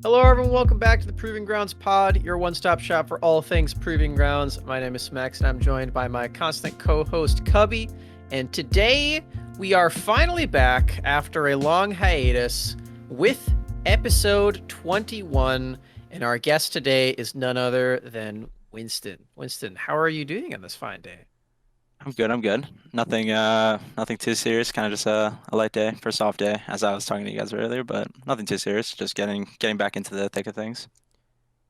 Hello, everyone. Welcome back to the Proving Grounds Pod, your one-stop shop for all things Proving Grounds. My name is Smex, and I'm joined by my constant co-host Cubby. And today we are finally back after a long hiatus with episode 21. And our guest today is none other than Winston. Winston, how are you doing on this fine day? I'm good. I'm good. Nothing too serious. Kind of just a light day for a soft day, as I was talking to you guys earlier. But nothing too serious. Just getting back into the thick of things.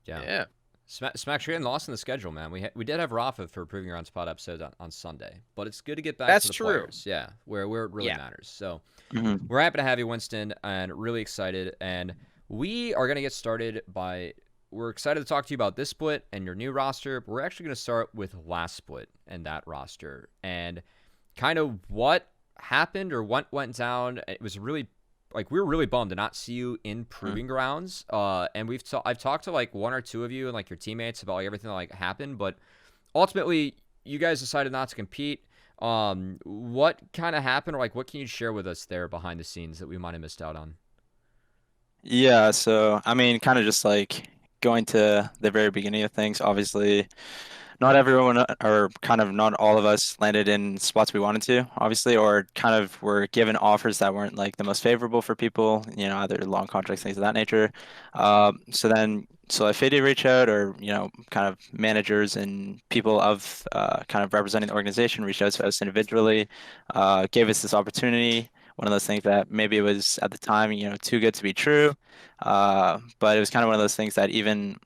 Yeah. Yeah, Smack's getting lost in the schedule, man. We did have Rafa for Proving Grounds pod episode on Sunday, but it's good to get back to that's the true. players. Yeah, where it really Yeah. matters. So Hmm. we're happy to have you, Winston, and really excited. And we are gonna get started by we're excited to talk to you about this split and your new roster. But we're actually gonna start with last split and that roster and kind of what happened or what went down. It was really like we were really bummed to not see you in proving grounds. And I've talked to like one or two of you and like your teammates about like everything that like happened, but ultimately you guys decided not to compete. What kind of happened, or like what can you share with us there behind the scenes that we might have missed out on? Yeah. So I mean, kind of just like going to the very beginning of things. Obviously, not everyone or kind of not all of us landed in spots we wanted to, obviously, or kind of were given offers that weren't like the most favorable for people, either long contracts, things of that nature. So SolaFide reach out, or kind of managers and people of kind of representing the organization reached out to us individually, gave us this opportunity. One of those things that maybe it was at the time, too good to be true. But it was kind of one of those things that even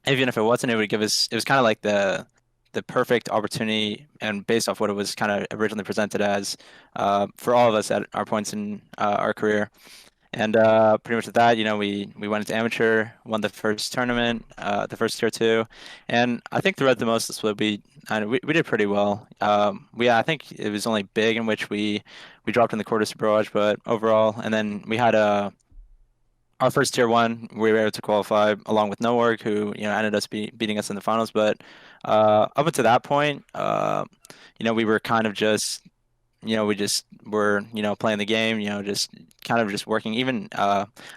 if it wasn't, it would give us, it was kind of like the perfect opportunity, and based off what it was kind of originally presented as, for all of us at our points in our career. And pretty much with that, we went into amateur, won the first tournament, the first tier two, and I think throughout the most of the split, we did pretty well. I think it was only big in which we dropped in the quarters to barrage, but overall, and then we had a our first tier one, we were able to qualify along with Noorg, who ended us beating us in the finals. But up until that point, we were kind of just we just were, playing the game, just kind of just working. Even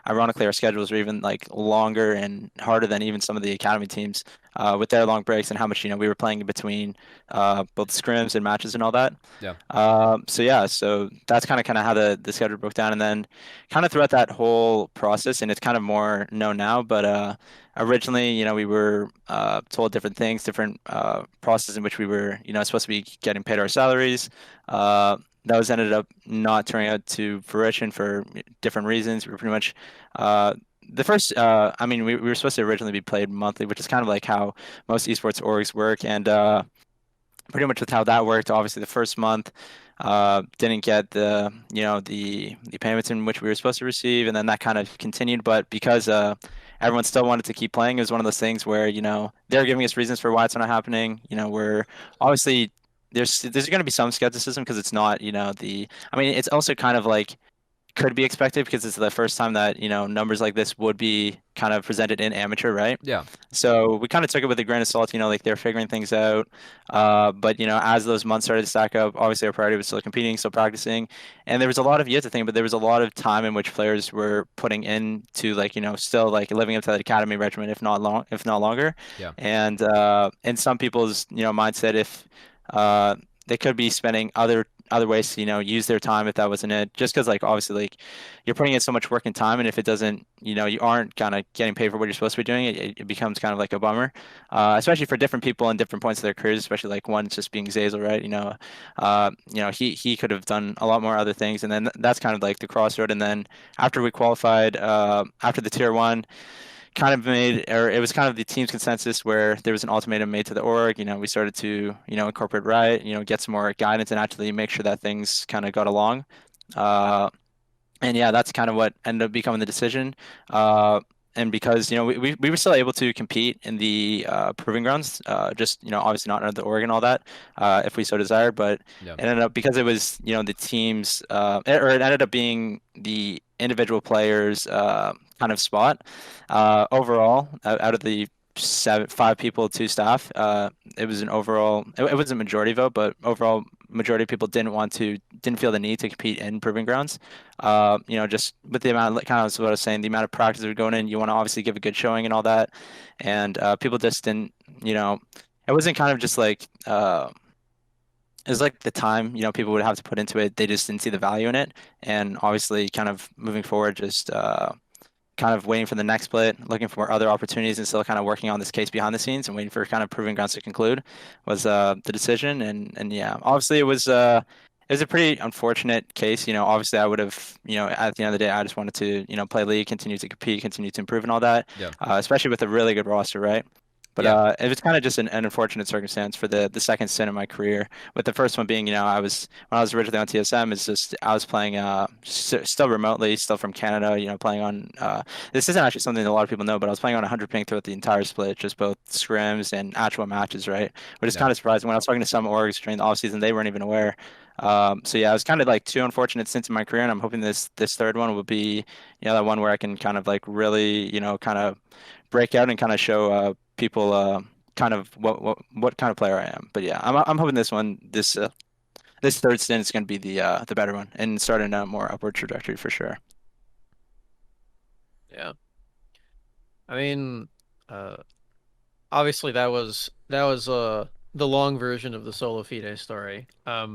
ironically, our schedules were even like longer and harder than even some of the academy teams with their long breaks and how much, we were playing in between both scrims and matches and all that. Yeah. So yeah, so that's kind of how the schedule broke down. And then kind of throughout that whole process, and it's kind of more known now, but originally, we were told different things, different processes in which we were, supposed to be getting paid our salaries. Those ended up not turning out to fruition for different reasons. We were pretty much the first. I mean, we were supposed to originally be paid monthly, which is kind of like how most esports orgs work, and pretty much with how that worked. Obviously, the first month didn't get the payments in which we were supposed to receive, and then that kind of continued. But because everyone still wanted to keep playing, it was one of those things where they're giving us reasons for why it's not happening. We're obviously there's going to be some skepticism because it's not the. I mean, it's also kind of like could be expected because it's the first time that numbers like this would be kind of presented in amateur, right? Yeah. So we kind of took it with a grain of salt, like they're figuring things out. But as those months started to stack up, obviously our priority was still competing, still practicing, and there was a lot of, you have to think, but there was a lot of time in which players were putting into like still like living up to that academy regimen, if not longer. Yeah. And in some people's mindset, if they could be spending other ways to use their time if that wasn't it, just because like obviously like you're putting in so much work and time, and if it doesn't, you aren't kind of getting paid for what you're supposed to be doing, it becomes kind of like a bummer, especially for different people in different points of their careers, especially like one just being Zazel, right? He could have done a lot more other things, and then that's kind of like the crossroad. And then after we qualified, after the tier one kind of made, or it was kind of the team's consensus where there was an ultimatum made to the org. We started to, incorporate Riot, get some more guidance and actually make sure that things kind of got along. Uh, and yeah, that's kind of what ended up becoming the decision. And because, we were still able to compete in the proving grounds, just, obviously not under the org and all that, if we so desired, but Yeah. it ended up because it was, the team's, or it ended up being the individual players' kind of spot. Overall, out of the five people, two staff, it was an overall, it was a majority vote, but overall, majority of people didn't feel the need to compete in Proving Grounds. Just with the amount, kind of what I was saying, the amount of practice we're going in, you want to obviously give a good showing and all that, and people just didn't, it wasn't kind of just like it was like the time, people would have to put into it. They just didn't see the value in it, and obviously, kind of moving forward, just kind of waiting for the next split, looking for other opportunities, and still kind of working on this case behind the scenes and waiting for kind of Proving Grounds to conclude was the decision. And yeah, obviously it was a pretty unfortunate case. Obviously I would have, at the end of the day, I just wanted to, play league, continue to compete, continue to improve and all that, Yeah. especially with a really good roster, right? But Yeah. it was kind of just an unfortunate circumstance for the second stint in my career. With the first one being, when I was originally on TSM, it's just I was playing still remotely, still from Canada, playing on this isn't actually something that a lot of people know, but I was playing on 100 ping throughout the entire split, just both scrims and actual matches, right? Which is Yeah. kind of surprising. When I was talking to some orgs during the offseason, they weren't even aware. So yeah, it was kind of like two unfortunate stints in my career, and I'm hoping this third one will be, that one where I can kind of like really, kind of break out and kind of show people kind of what kind of player I am. But yeah, I'm hoping this third stint is going to be the better one and start in a more upward trajectory for sure. Yeah. I mean, obviously that was the long version of the SolaFide story. I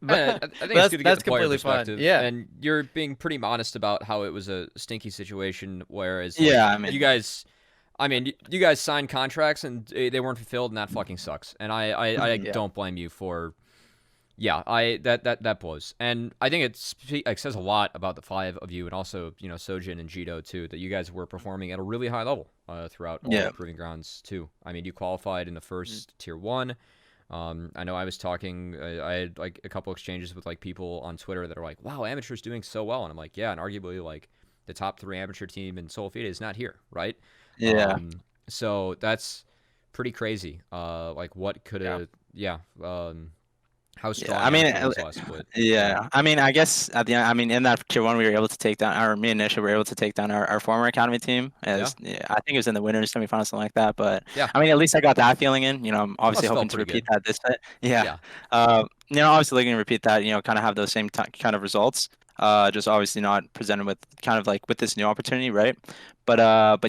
But think it's that's good to get the player completely fine. perspective. Yeah. And you're being pretty honest about how it was a stinky situation, whereas Yeah, I mean, you guys signed contracts and they weren't fulfilled, and that fucking sucks. And I Yeah. don't blame you for, that blows. And I think it says a lot about the five of you, and also Sojin and Jito too, that you guys were performing at a really high level throughout all the Proving Grounds too. I mean, you qualified in the first tier 1. I know I was talking, I had like a couple exchanges with like people on Twitter that are like, wow, amateur's doing so well. And I'm like, yeah, and arguably like the top 3 amateur team in SolaFide is not here, right? Yeah. So that's pretty crazy. Like what could have, how strong I mean, amateur was last split. yeah. I mean, I guess at the end, I mean, in that tier 1, we were able to take down me and Nisha were able to take down our former academy team. I think it was in the winners semifinal, something like that. But Yeah. I mean, at least I got that feeling in. I'm obviously Must hoping to felt pretty repeat that this set. Yeah. Obviously looking to repeat that. Kind of have those same kind of results. Just obviously not presented with kind of like with this new opportunity, right? But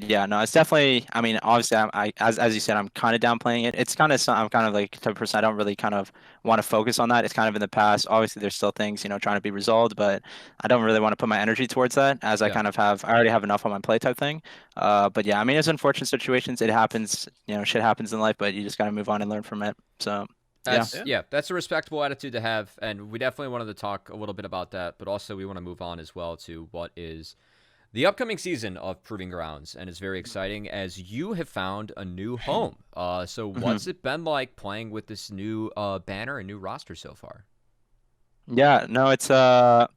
yeah, no, it's definitely. I mean, obviously, as you said, I'm kind of downplaying it. It's kind of I'm kind of like the type of person I don't really kind of want to focus on that. It's kind of in the past. Obviously, there's still things trying to be resolved, but I don't really want to put my energy towards that as I kind of I already have enough on my plate type thing. But yeah, I mean, it's unfortunate situations. It happens. Shit happens in life, but you just gotta move on and learn from it. So. That's a respectable attitude to have, and we definitely wanted to talk a little bit about that, but also we want to move on as well to what is the upcoming season of Proving Grounds, and it's very exciting as you have found a new home. So what's it been like playing with this new banner and new roster so far? Yeah, no, it's I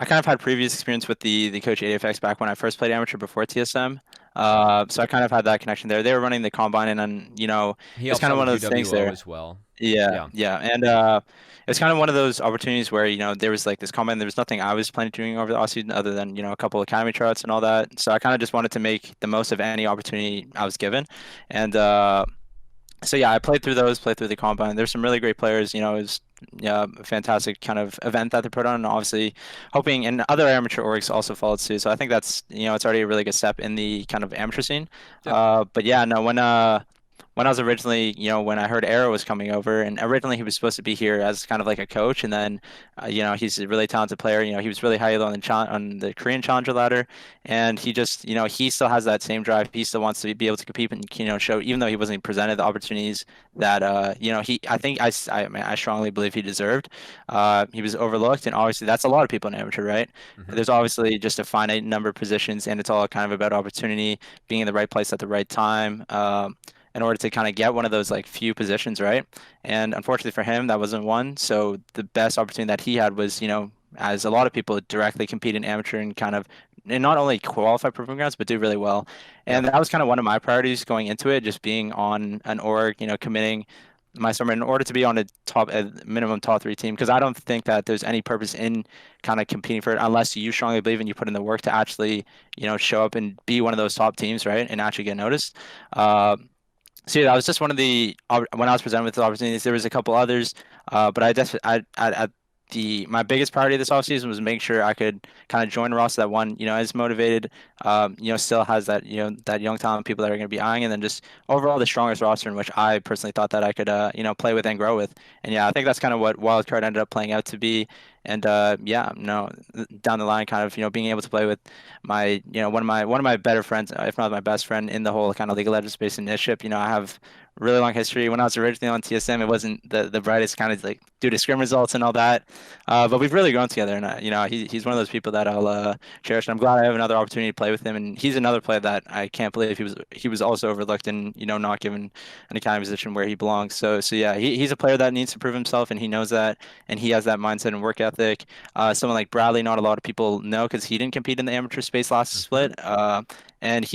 kind of had previous experience with the coach 8FX back when I first played amateur before TSM. So I kind of had that connection there. They were running the combine, and it's kind of one of those things there as well. Yeah. And it's kind of one of those opportunities where, there was like this comment, there was nothing I was planning to doing over the offseason other than, a couple of academy tryouts and all that. So I kind of just wanted to make the most of any opportunity I was given. And so yeah, I played through the combine. There's some really great players, it was a fantastic kind of event that they put on, and obviously hoping and other amateur orgs also followed suit. So I think that's, it's already a really good step in the kind of amateur scene. But yeah, no, when I was originally, when I heard Arrow was coming over, and originally he was supposed to be here as kind of like a coach, and then, he's a really talented player. He was really high on the Korean Challenger ladder, and he just, he still has that same drive. He still wants to be able to compete and, show, even though he wasn't presented the opportunities that, I strongly believe he deserved. He was overlooked, and obviously that's a lot of people in amateur, right? Mm-hmm. There's obviously just a finite number of positions, and it's all kind of about opportunity, being in the right place at the right time. In order to kind of get one of those like few positions, right? And unfortunately for him, that wasn't one. So the best opportunity that he had was, as a lot of people, directly compete in amateur and kind of and not only qualify Proving Grounds, but do really well. And that was kind of one of my priorities going into it, just being on an org, committing my summer in order to be on a minimum top 3 team, because I don't think that there's any purpose in kind of competing for it unless you strongly believe and you put in the work to actually, show up and be one of those top teams, right? And actually get noticed. So yeah, that was just one of when I was presented with the opportunities. There was a couple others, but I just I the my biggest priority this offseason was make sure I could kind of join a roster that one, is motivated, still has that that young talent people that are going to be eyeing, and then just overall the strongest roster in which I personally thought that I could play with and grow with. And yeah, I think that's kind of what Wildcard ended up playing out to be. And yeah, no, down the line, kind of being able to play with my one of my better friends, if not my best friend in the whole kind of League of Legends space initiative. I have really long history. When I was originally on TSM, it wasn't the brightest kind of like due to scrim results and all that. But we've really grown together, and he's one of those people that I'll cherish. And I'm glad I have another opportunity to play with him. And he's another player that I can't believe he was also overlooked and not given any kind of position where he belongs. So yeah, he's a player that needs to prove himself, and he knows that, and he has that mindset and work ethic. Someone like Bradley, not a lot of people know because he didn't compete in the amateur space last split. And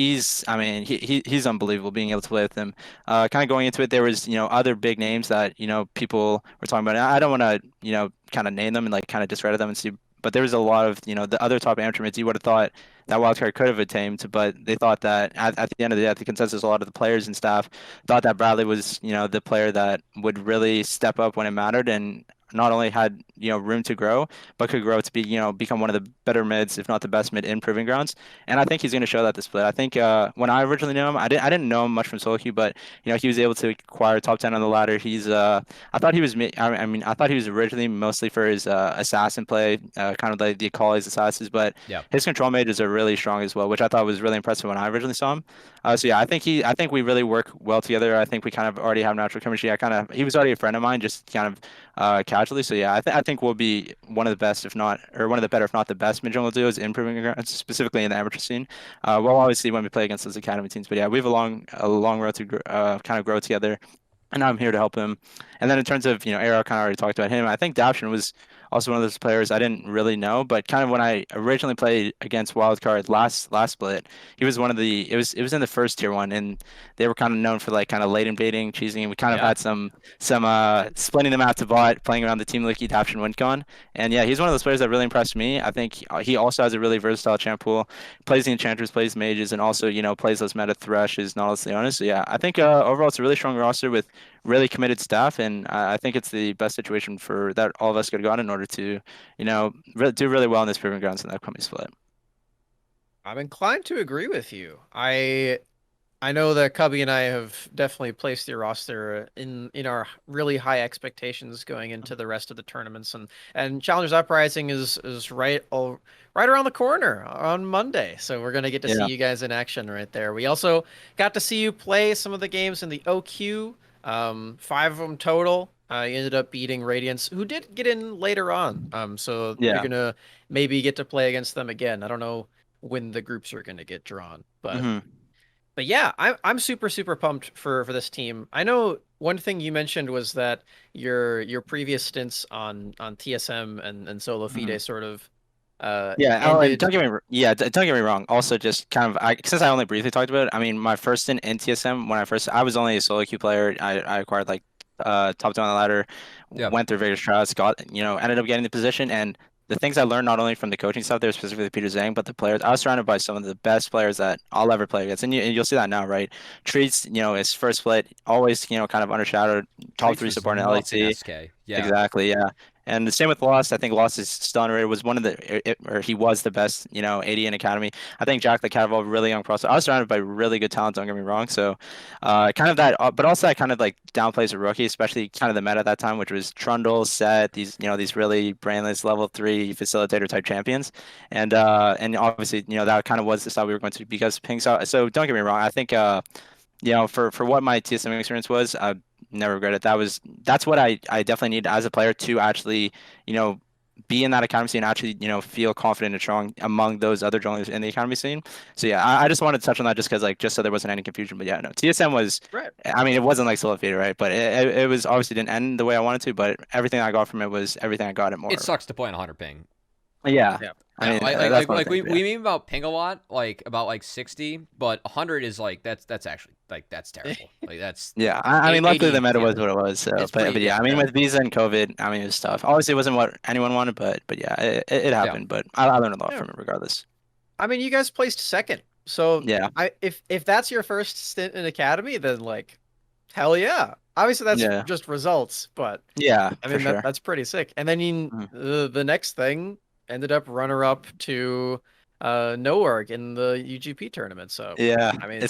I mean, he's unbelievable being able to play with him. Kind of going into it, there was, other big names that, people were talking about. And I don't want to, kind of name them and like kind of discredit them and see, but there was a lot of, the other top amateur mids you would have thought that wildcard could have attained, but they thought that at the end of the day, at the consensus, a lot of the players and staff thought that Bradley was, the player that would really step up when it mattered and not only had, room to grow, but could grow to be, become one of the better mids, if not the best mid in Proving Grounds. And I think he's going to show that this split. I think when I originally knew him, I didn't know him much from solo queue, but he was able to acquire top 10 on the ladder. I thought he was I mean I thought he was originally mostly for his assassin play, kind of like the Akali's assassins, but Yeah. his control mages are really strong as well, which I thought was really impressive when I originally saw him. So yeah, I think we really work well together. I think we kind of already have natural chemistry. He was already a friend of mine, just kind of casually. So yeah, I think we'll be one of the best, if not, or one of the better, if not the best mid jungle duos in Proving Grounds, specifically in the amateur scene. Well, obviously when we play against those academy teams, but yeah, we have a long road to kind of grow together, and I'm here to help him. And then in terms of, AR, kind of already talked about him. I think Daption was also one of those players I didn't really know, but kind of when I originally played against Wildcard last split, he was one of it was in the first tier one, and they were kind of known for like kind of late invading, cheesing, and we kind of Yeah. had some splitting them out to bot, playing around the team like Daption WinCon. And yeah, he's one of those players that really impressed me. I think he also has a really versatile champ pool, plays the enchanters, plays mages, and also plays those meta thrashes, Nautilus Leonis. So yeah, I think overall it's a really strong roster with really committed staff, and I think it's the best situation for that all of us could have got in order to, do really well in this proving grounds in the upcoming split. I'm inclined to agree with you. I know that Cubby and I have definitely placed your roster in our really high expectations going into the rest of the tournaments, and Challengers Uprising is right around the corner on Monday, so we're gonna get to see Yeah. you guys in action right there. We also got to see you play some of the games in the OQ, 5 of them total. You ended up beating Radiance, who did get in later on. So you're Yeah. gonna maybe get to play against them again. I don't know when the groups are gonna get drawn, but. hmm But yeah, I'm super pumped for this team. I know one thing you mentioned was that your previous stints on TSM and hmm SolaFide sort of Yeah. Oh, and ended. don't get me wrong. Also, just kind of, since I only briefly talked about it, I mean, my first stint in TSM when I was only a solo queue player. I acquired like top down the ladder, Yeah. went through various trials, got ended up getting the position, and the things I learned not only from the coaching staff there, specifically Peter Zhang, but the players. I was surrounded by some of the best players that I'll ever play against, and you'll see that now, right? Treats, his first split, always, kind of undershadowed, top Treats 3 was support in nuts in LEC. SK. Yeah. Exactly, yeah. And the same with Lost. I think Lost is still underrated. Was one of or he was the best, AD in Academy. I think Jack the Catapult, really young prospect. I was surrounded by really good talent. Don't get me wrong. So, kind of that, but also that kind of like downplays a rookie, especially kind of the meta at that time, which was Trundle, Set, these really brainless level 3 facilitator type champions, and obviously, that kind of was the style we were going to because Ping. So don't get me wrong. I think, for what my TSM experience was, I never regret it. That's what I definitely need as a player to actually, be in that academy scene and actually, feel confident and strong among those other junglers in the academy scene. So yeah, I just wanted to touch on that just because like just so there wasn't any confusion. But yeah, no, TSM was, Right. I mean, it wasn't like SolaFide, right? But it was obviously didn't end the way I wanted to, but everything I got from it was everything I got it more. It sucks to play on 100 ping. Yeah. Yeah. I Yeah, mean, like that's one of the we, things, we yeah. mean about ping a lot, like about like 60, but 100 is like that's actually like that's terrible. Like that's Yeah, I mean, luckily the 80. meta Yeah, was what it was. So, it's but pretty yeah, yeah. I mean, yeah. with visa and COVID, I mean, it was tough. Obviously, it wasn't what anyone wanted, but yeah, it Yeah. happened. But I learned a lot Yeah. from it, regardless. I mean, you guys placed second, so Yeah, if that's your first stint in Academy, then like Hell yeah. Obviously, that's Yeah. just results, but Yeah, I for mean sure. that's pretty sick. And then Mhm. the next thing ended up runner up to Noorg in the UGP tournament. So Yeah, I mean,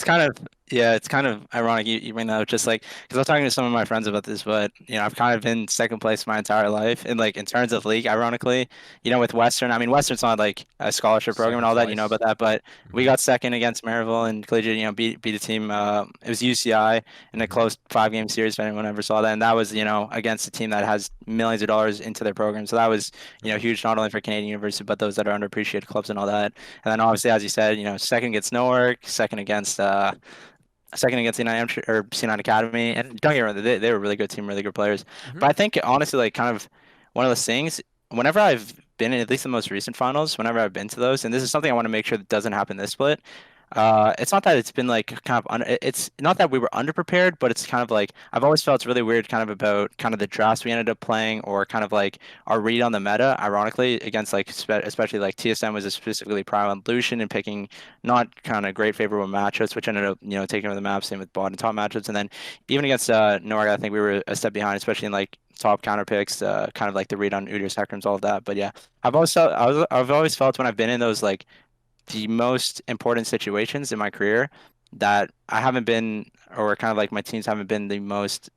it's kind of ironic you bring that up, just like because I was talking to some of my friends about this, but I've kind of been second place my entire life, and like in terms of league, ironically, with Western, I mean Western's not like a scholarship program and Second all that, you know twice. about that, but we Mm-hmm. got second against Maryville and Collegiate, beat a team, it was UCI in a Mm-hmm. close 5-game series if anyone ever saw that, and that was against a team that has millions of dollars into their program, so that was Mm-hmm. huge not only for Canadian University but those that are underappreciated clubs and all that. And then obviously, as you said, second against Newark, second against C9 or C9 Academy. And don't get me wrong, they were a really good team, really good players. Mm-hmm. But I think honestly, like kind of one of those things, whenever I've been in at least the most recent finals, whenever I've been to those, and this is something I want to make sure that doesn't happen this split. It's not that it's been like kind of it's not that we were underprepared, but it's kind of like I've always felt it's really weird kind of about kind of the drafts we ended up playing or kind of like our read on the meta, ironically, against like especially like TSM was specifically prime on Lucian and picking not kind of great favorable matchups, which ended up taking over the map, same with bot and top matchups, and then even against Norg, I think we were a step behind, especially in like top counter picks, kind of like the read on Udyr spectrums, all of that. But yeah, I've always felt when I've been in those like the most important situations in my career that I haven't been, or kind of like my teams haven't been the most,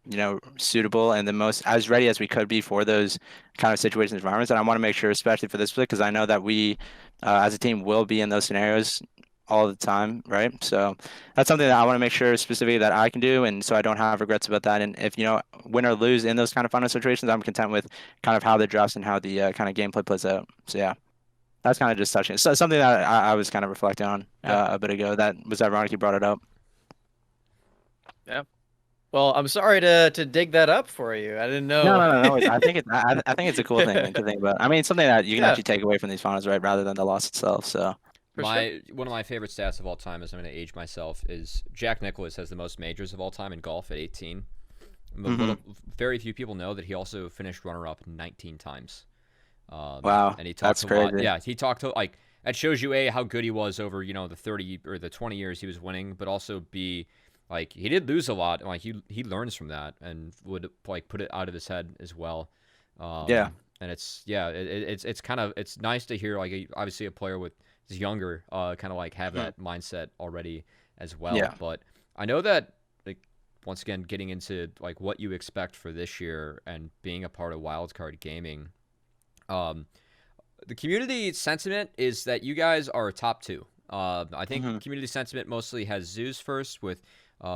suitable and the most as ready as we could be for those kind of situations, environments. And I want to make sure, especially for this split, because I know that we, as a team, will be in those scenarios all the time, right? So that's something that I want to make sure specifically that I can do, and so I don't have regrets about that. And if win or lose in those kind of final situations, I'm content with kind of how the drafts and how the kind of gameplay plays out. So yeah. That's kind of just touching. So something that I was kind of reflecting on yeah, a bit ago. That was ironic you brought it up. yeah. Well, I'm sorry to dig that up for you. I didn't No, know. no, no, no. I think it's a cool thing to think about. I mean, it's something that you can Yeah, actually take away from these finals, right, rather than the loss itself. So for sure. One of my favorite stats of all time, as I'm going to age myself, is Jack Nicklaus has the most majors of all time in golf at 18. hmm Very few people know that he also finished runner-up 19 times. Wow, And he talked that's a lot. crazy. Yeah, he talked to like that shows you how good he was over the 30 or the 20 years he was winning, but also b like he did lose a lot. Like he learns from that and would like put it out of his head as well. Yeah. And it's kind of it's nice to hear like obviously a player with is younger kind of like have Mhm. that mindset already as well. Yeah. But I know that like once again getting into like what you expect for this year and being a part of Wildcard Gaming. Um, the community sentiment is that you guys are top two. I think hmm community sentiment mostly has Zeus first with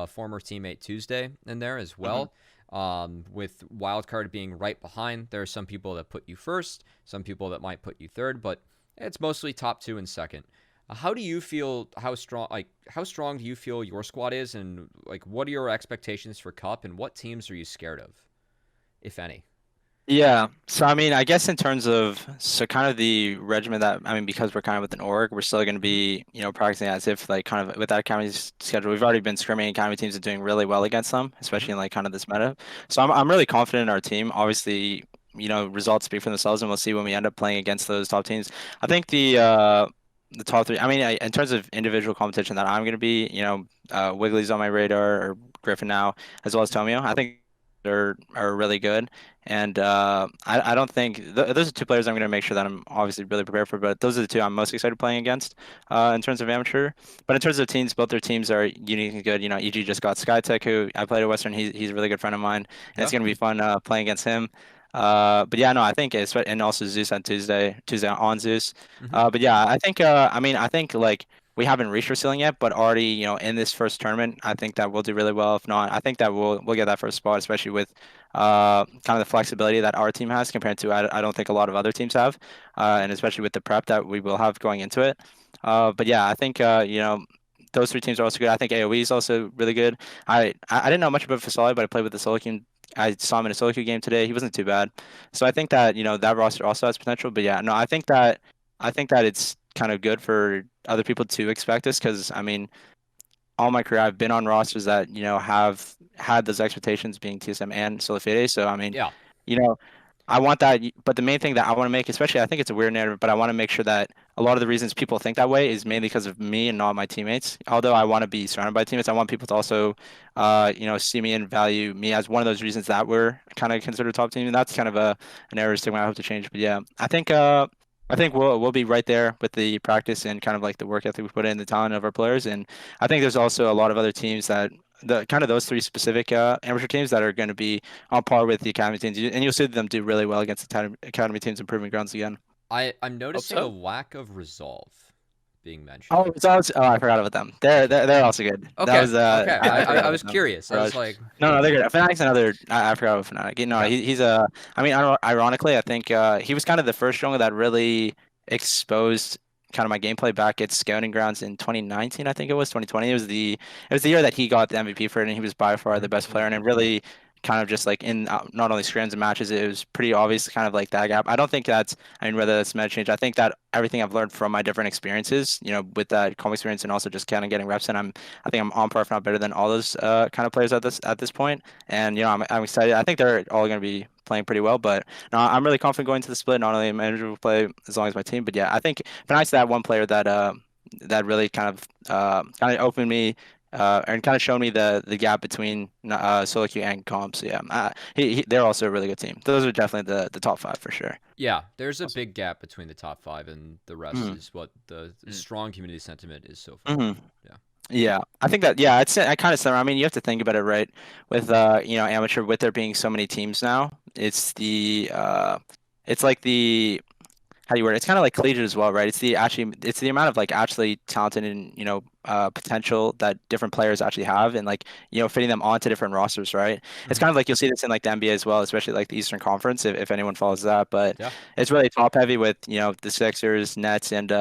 former teammate Tuesday in there as hmm well. With Wildcard being right behind, there are some people that put you first, some people that might put you third, but it's mostly top two and second. How do you feel? How strong do you feel your squad is, and like what are your expectations for Cup, and what teams are you scared of, if any? Yeah. So I mean, I guess in terms of kind of the regimen that I mean, because we're kind of with an org, we're still going to Mm-hmm. be practicing as if like kind of with that academy schedule. We've already been scrimming academy teams and doing really well against them, Mm-hmm. especially in like kind of this meta. So I'm really confident in our team. Obviously, results speak for themselves, and we'll see when we end up playing against those top teams. I think the top three. I mean, in terms of individual competition that I'm going to be, Wiggly's on my radar or Griffin now, as well as Mm-hmm. Tomio. I think are really good. And I don't think those are two players I'm going to make sure that I'm obviously really prepared for. But those are the two I'm most excited playing against in terms of amateur. But in terms of teams, both their teams are unique and good. EG just got Skytech, who I played at Western. He's a really good friend of mine, and it's Yeah. going to be fun playing against him. But yeah, no, I think it's and also Zeus on Tuesday on Zeus. Mm-hmm. But yeah, I think I mean I think like we haven't reached our ceiling yet, but already in this first tournament, I think that we'll do really well. If not, I think that we'll get that first spot, especially with kind of the flexibility that our team has compared to I don't think a lot of other teams have, and especially with the prep that we will have going into it. But yeah, I think those three teams are also good. I think AOE is also really good. I didn't know much about Fasoli, but I played with the solo queue. I saw him in a solo queue game today. He wasn't too bad. So I think that that roster also has potential. But yeah, no, I think that it's kind of good for other people to expect this because I mean all my career I've been on rosters that have had those expectations being TSM and SolaFide. So I mean, Yeah. you know, I want that, but the main thing that I want to make, especially I think it's a weird narrative, but I want to make sure that a lot of the reasons people think that way is mainly because of me and not my teammates. Although I want to be surrounded by teammates, I want people to also, see me and value me as one of those reasons that we're kind of considered top team. And that's kind of an error stigma I hope to change. But yeah, I think we'll be right there with the practice and kind of like the work ethic we put in, the talent of our players. And I think there's also a lot of other teams that the kind of those three specific amateur teams that are going to be on par with the academy teams, and you'll see them do really well against the academy teams in proving grounds again. I'm noticing so. a lack of resolve being mentioned. Oh, I forgot about them. They're also good. Okay. That was Okay. I forgot I was about them. curious. I was like, No, they're good. Fnatic's another. I forgot about Fnatic. No, Yeah. he's a. I mean, ironically, I think he was kind of the first jungle that really exposed kind of my gameplay back at scouting grounds in 2019. I think it was 2020. It was the year that he got the MVP for it, and he was by far the best player, and it really kind of just like in not only scrims and matches, it was pretty obvious kind of like that gap. I don't think that's, I mean, whether that's meta change, I think that everything I've learned from my different experiences, with that comp experience and also just kind of getting reps in, I think I'm on par if not better than all those kind of players at this point. And I'm excited. I think they're all going to be playing pretty well, but no, I'm really confident going to the split. Not only manager will play as long as my team, but yeah, I think Fnatic's that one player that really kind of opened me and kind of showed me the gap between SolaQ and comp. So yeah, they're also a really good team. Those are definitely the top 5 for sure. yeah, there's a big gap between the top 5 and the rest Mhm. is what the strong community sentiment is so far. Mhm. Yeah. Yeah, I think that I kind of I mean, you have to think about it, right? With amateur, with there being so many teams now, it's like the how do you word it? It's kind of like collegiate as well, right? It's the amount of like actually talented and potential that different players actually have, and like fitting them onto different rosters, right? It's kind of like you'll see this in like the NBA as well, especially like the Eastern Conference, if anyone follows that. But Yeah. it's really top heavy with the Sixers, Nets, and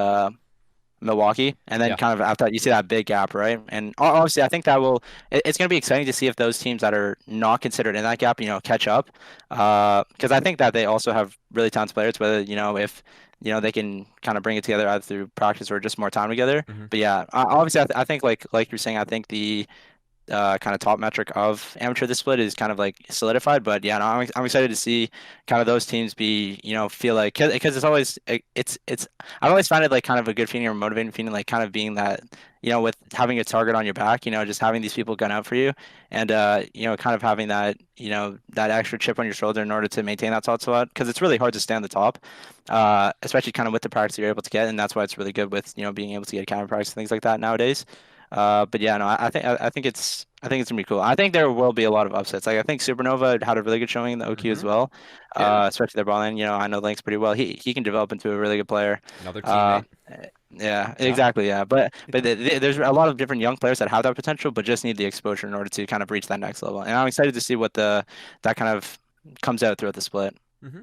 Milwaukee, and then Yeah. kind of after that, you see that big gap, right? And obviously, I think it's going to be exciting to see if those teams that are not considered in that gap, catch up. Because I think that they also have really talented players, whether, if, they can kind of bring it together either through practice or just more time together. Mhm. But yeah, obviously, I think like you're saying, I think the kind of top metric of amateur this split is kind of like solidified. But yeah, no, I'm excited to see kind of those teams be feel like, because it's always it's I've always found it like kind of a good feeling or motivating feeling, like kind of being that with having a target on your back, just having these people gun out for you, and kind of having that that extra chip on your shoulder in order to maintain that top spot, because it's really hard to stay on the top, especially kind of with the practice you're able to get, and that's why it's really good with being able to get camera practice and things like that nowadays. But yeah, no, I think it's gonna be cool. I think there will be a lot of upsets. Like I think Supernova had a really good showing in the OQ as well, Yeah. especially their ball lane. I know Link's pretty well. He can develop into a really good player. Another Uh, teammate. yeah, exactly. Yeah, but there's a lot of different young players that have that potential, but just need the exposure in order to kind of reach that next level. And I'm excited to see what that kind of comes out throughout the split. Mm-hmm.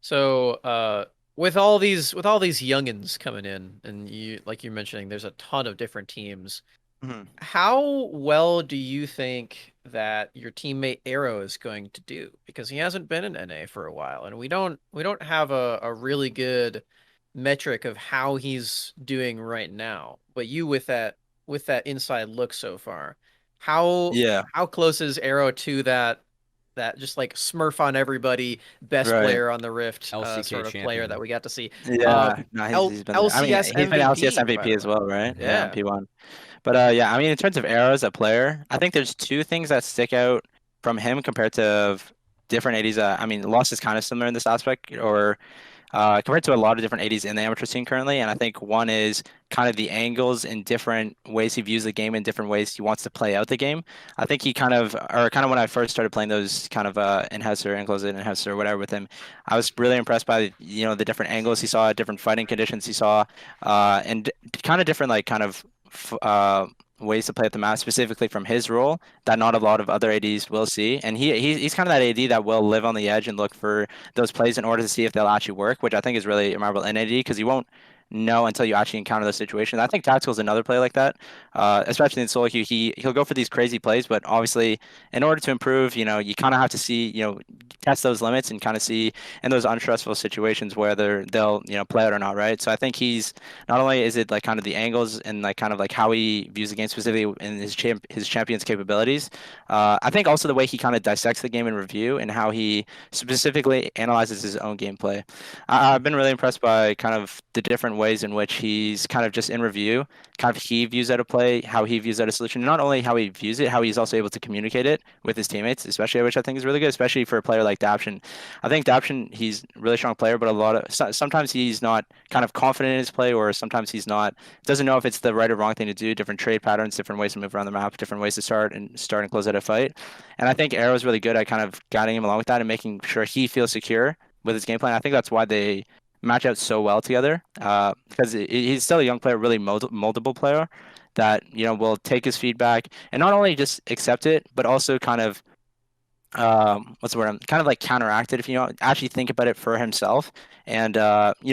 So, with all these youngins coming in, and like you're mentioning, there's a ton of different teams. Mhm. How well do you think that your teammate Arrow is going to do? Because he hasn't been in NA for a while, and we don't have a really good metric of how he's doing right now. But you with that inside look so far, Yeah, how close is Arrow to that just like Smurf on everybody, best right. player on the Rift LCK sort of player champion. that we got to see? Yeah, no, he's been there. I mean, LCS he's been LCS MVP, by MVP the as way. well, right? Yeah. P1. But yeah, I mean, in terms of Arrow as a player, I think there's two things that stick out from him compared to different 80s. I mean, Lost is kind of similar in this aspect, or compared to a lot of different 80s in the amateur scene currently. And I think one is kind of the angles and different ways he views the game and different ways he wants to play out the game. I think he kind of when I first started playing those kind of enhancer, enclosed enhancer, or whatever with him, I was really impressed by the different angles he saw, different fighting conditions he saw, and kind of different like kind of ways to play at the map specifically from his role that not a lot of other ADs will see. And he's kind of that AD that will live on the edge and look for those plays in order to see if they'll actually work, which I think is really admirable in AD, because he won't know until you actually encounter those situations. I think Tactical is another play like that, especially in solo queue. He'll go for these crazy plays, but obviously, in order to improve, you kind of have to see, test those limits and kind of see in those unstressful situations whether they'll, play it or not, right? So I think he's not only is it like kind of the angles and like kind of like how he views the game specifically in his champion's capabilities. I think also the way he kind of dissects the game in review and how he specifically analyzes his own gameplay. I've been really impressed by kind of the different ways in which he's kind of just in review, kind of he views that a play, how he views that a solution. Not only how he views it, how he's also able to communicate it with his teammates, especially, which I think is really good, especially for a player like Daption. I think Daption, he's a really strong player, but sometimes he's not kind of confident in his play, or sometimes he's not doesn't know if it's the right or wrong thing to do. Different trade patterns, different ways to move around the map, different ways to start and close out a fight. And I think Arrow's really good at kind of guiding him along with that and making sure he feels secure with his gameplay. And I think that's why they match out so well together. Because he's still a young player, really moldable player that will take his feedback and not only just accept it, but also kind of what's the word? Kind of like counteract it if actually think about it for himself and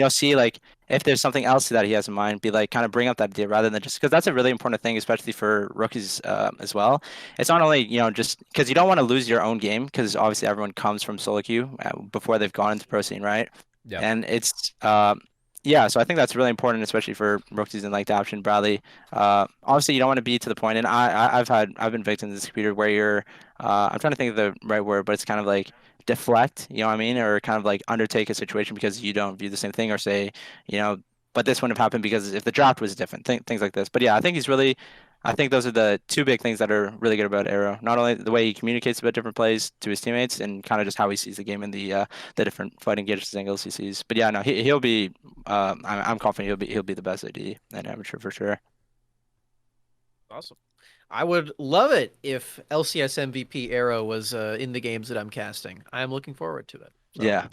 see like if there's something else that he has in mind, be like kind of bring up that idea rather than just because that's a really important thing, especially for rookies as well. It's not only just because you don't want to lose your own game because obviously everyone comes from solo queue before they've gone into pro scene, right? Yeah. And it's yeah, so I think that's really important, especially for rookies and like Daption, Bradley. Obviously, you don't want to be to the point, and I've been victim to this computer where you're, I'm trying to think of the right word, but it's kind of like deflect, you know what I mean, or kind of like undertake a situation because you don't view the same thing, or say, but this wouldn't have happened because if the draft was different, things like this. But yeah, I think those are the two big things that are really good about Arrow. Not only the way he communicates about different plays to his teammates, and kind of just how he sees the game and the different fighting gauges angles he sees. But yeah, no, he'll be. I'm confident he'll be the best AD at amateur for sure. Awesome. I would love it if LCS MVP Arrow was in the games that I'm casting. I am looking forward to it. So, Yeah.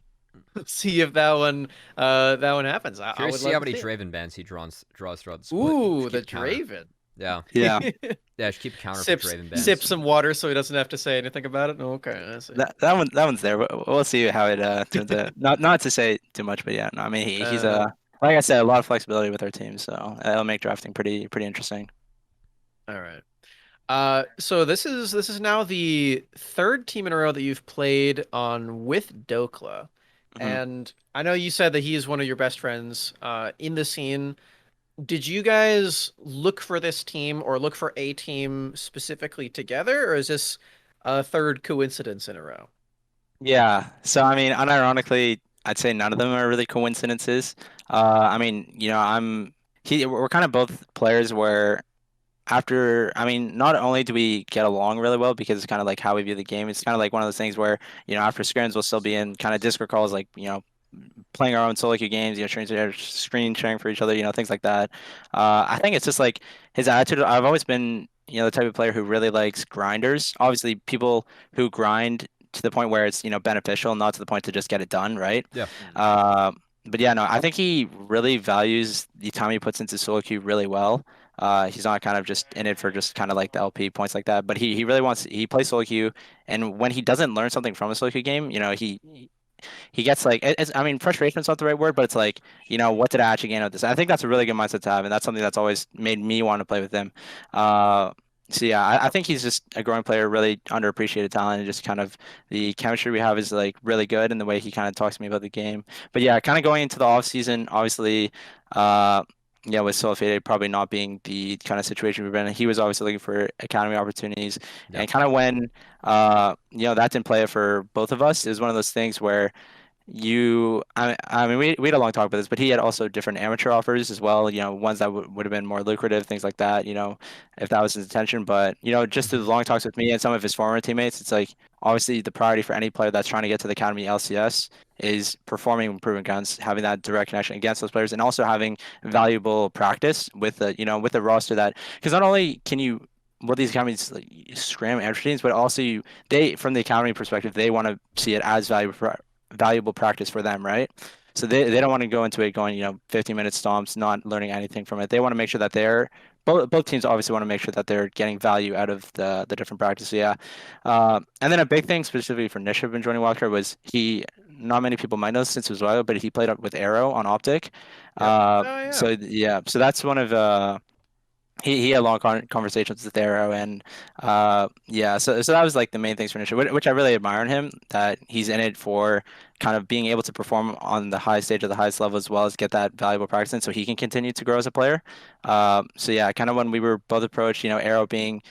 see if that one happens. I Curious would to see love how to many see it. Draven bans he draws throughout the split. Ooh, Just the keep counter. Draven. Yeah. Yeah. Yeah, just keep counter for Sips Draven bans. sip some water so he doesn't have to say anything about it. Okay, I see. That one's there. We'll see how it turns out. Not to say too much, but yeah, no, I mean he's like I said, a lot of flexibility with our team, so it'll make drafting pretty interesting. All right. So this is now the third team in a row that you've played on with Dokla. Mhm. And I know you said that he is one of your best friends in the scene. Did you guys look for this team or look for a team specifically together, or is this a third coincidence in a row? Yeah. So I mean, unironically, I'd say none of them are really coincidences. I mean, we're kind of both players where I mean, not only do we get along really well because it's kind of like how we view the game, it's kind of like one of those things where, after scrims we'll still be in kind of Discord calls, like, playing our own solo queue games, screen sharing for each other, things like that. I think it's just like his attitude. I've always been, the type of player who really likes grinders. Obviously, people who grind to the point where it's, beneficial, not to the point to just get it done, right? Yeah. But yeah, no, I think he really values the time he puts into solo queue really well. He's not kind of just in it for just kind of like the LP points like that, but he really he plays solo queue, and when he doesn't learn something from a solo queue game, he gets like I mean, frustration is not the right word, but it's like, what did I actually gain out of this? I think that's a really good mindset to have, and that's something that's always made me want to play with him. So yeah, I think he's just a growing player, really underappreciated talent, and just kind of the chemistry we have is like really good, and the way he kind of talks to me about the game. But yeah, kind of going into the off season, obviously, with SolaFide probably not being the kind of situation we've been in, he was obviously looking for academy opportunities, Yeah. and kind of when that didn't play for both of us. It was one of those things where I mean, we had a long talk about this, but he had also different amateur offers as well, ones that would have been more lucrative, things like that, if that was his intention. But, just through the long talks with me and some of his former teammates, it's like, obviously the priority for any player that's trying to get to the Academy LCS is performing improving guns, having that direct connection against those players, and also having valuable practice with the roster that, because not only can you, these academies like, scram amateur teams, but also they, from the academy perspective, they want to see it as valuable practice for them, right? So they don't want to go into it going, 15-minute stomps, not learning anything from it. They want to make sure that they're both teams obviously want to make sure that they're getting value out of the different practices. Yeah. And then a big thing specifically for Nishib in joining Wildcard was not many people might know this since he was Wild, but he played up with Arrow on Optic. Yep. Oh, yeah. So yeah, so that's one of he had long conversations with Arrow, and yeah, so that was like the main things for Nisha, which I really admire in him, that he's in it for kind of being able to perform on the high stage of the highest level as well as get that valuable practice in so he can continue to grow as a player. So yeah, kind of when we were both approached, Arrow being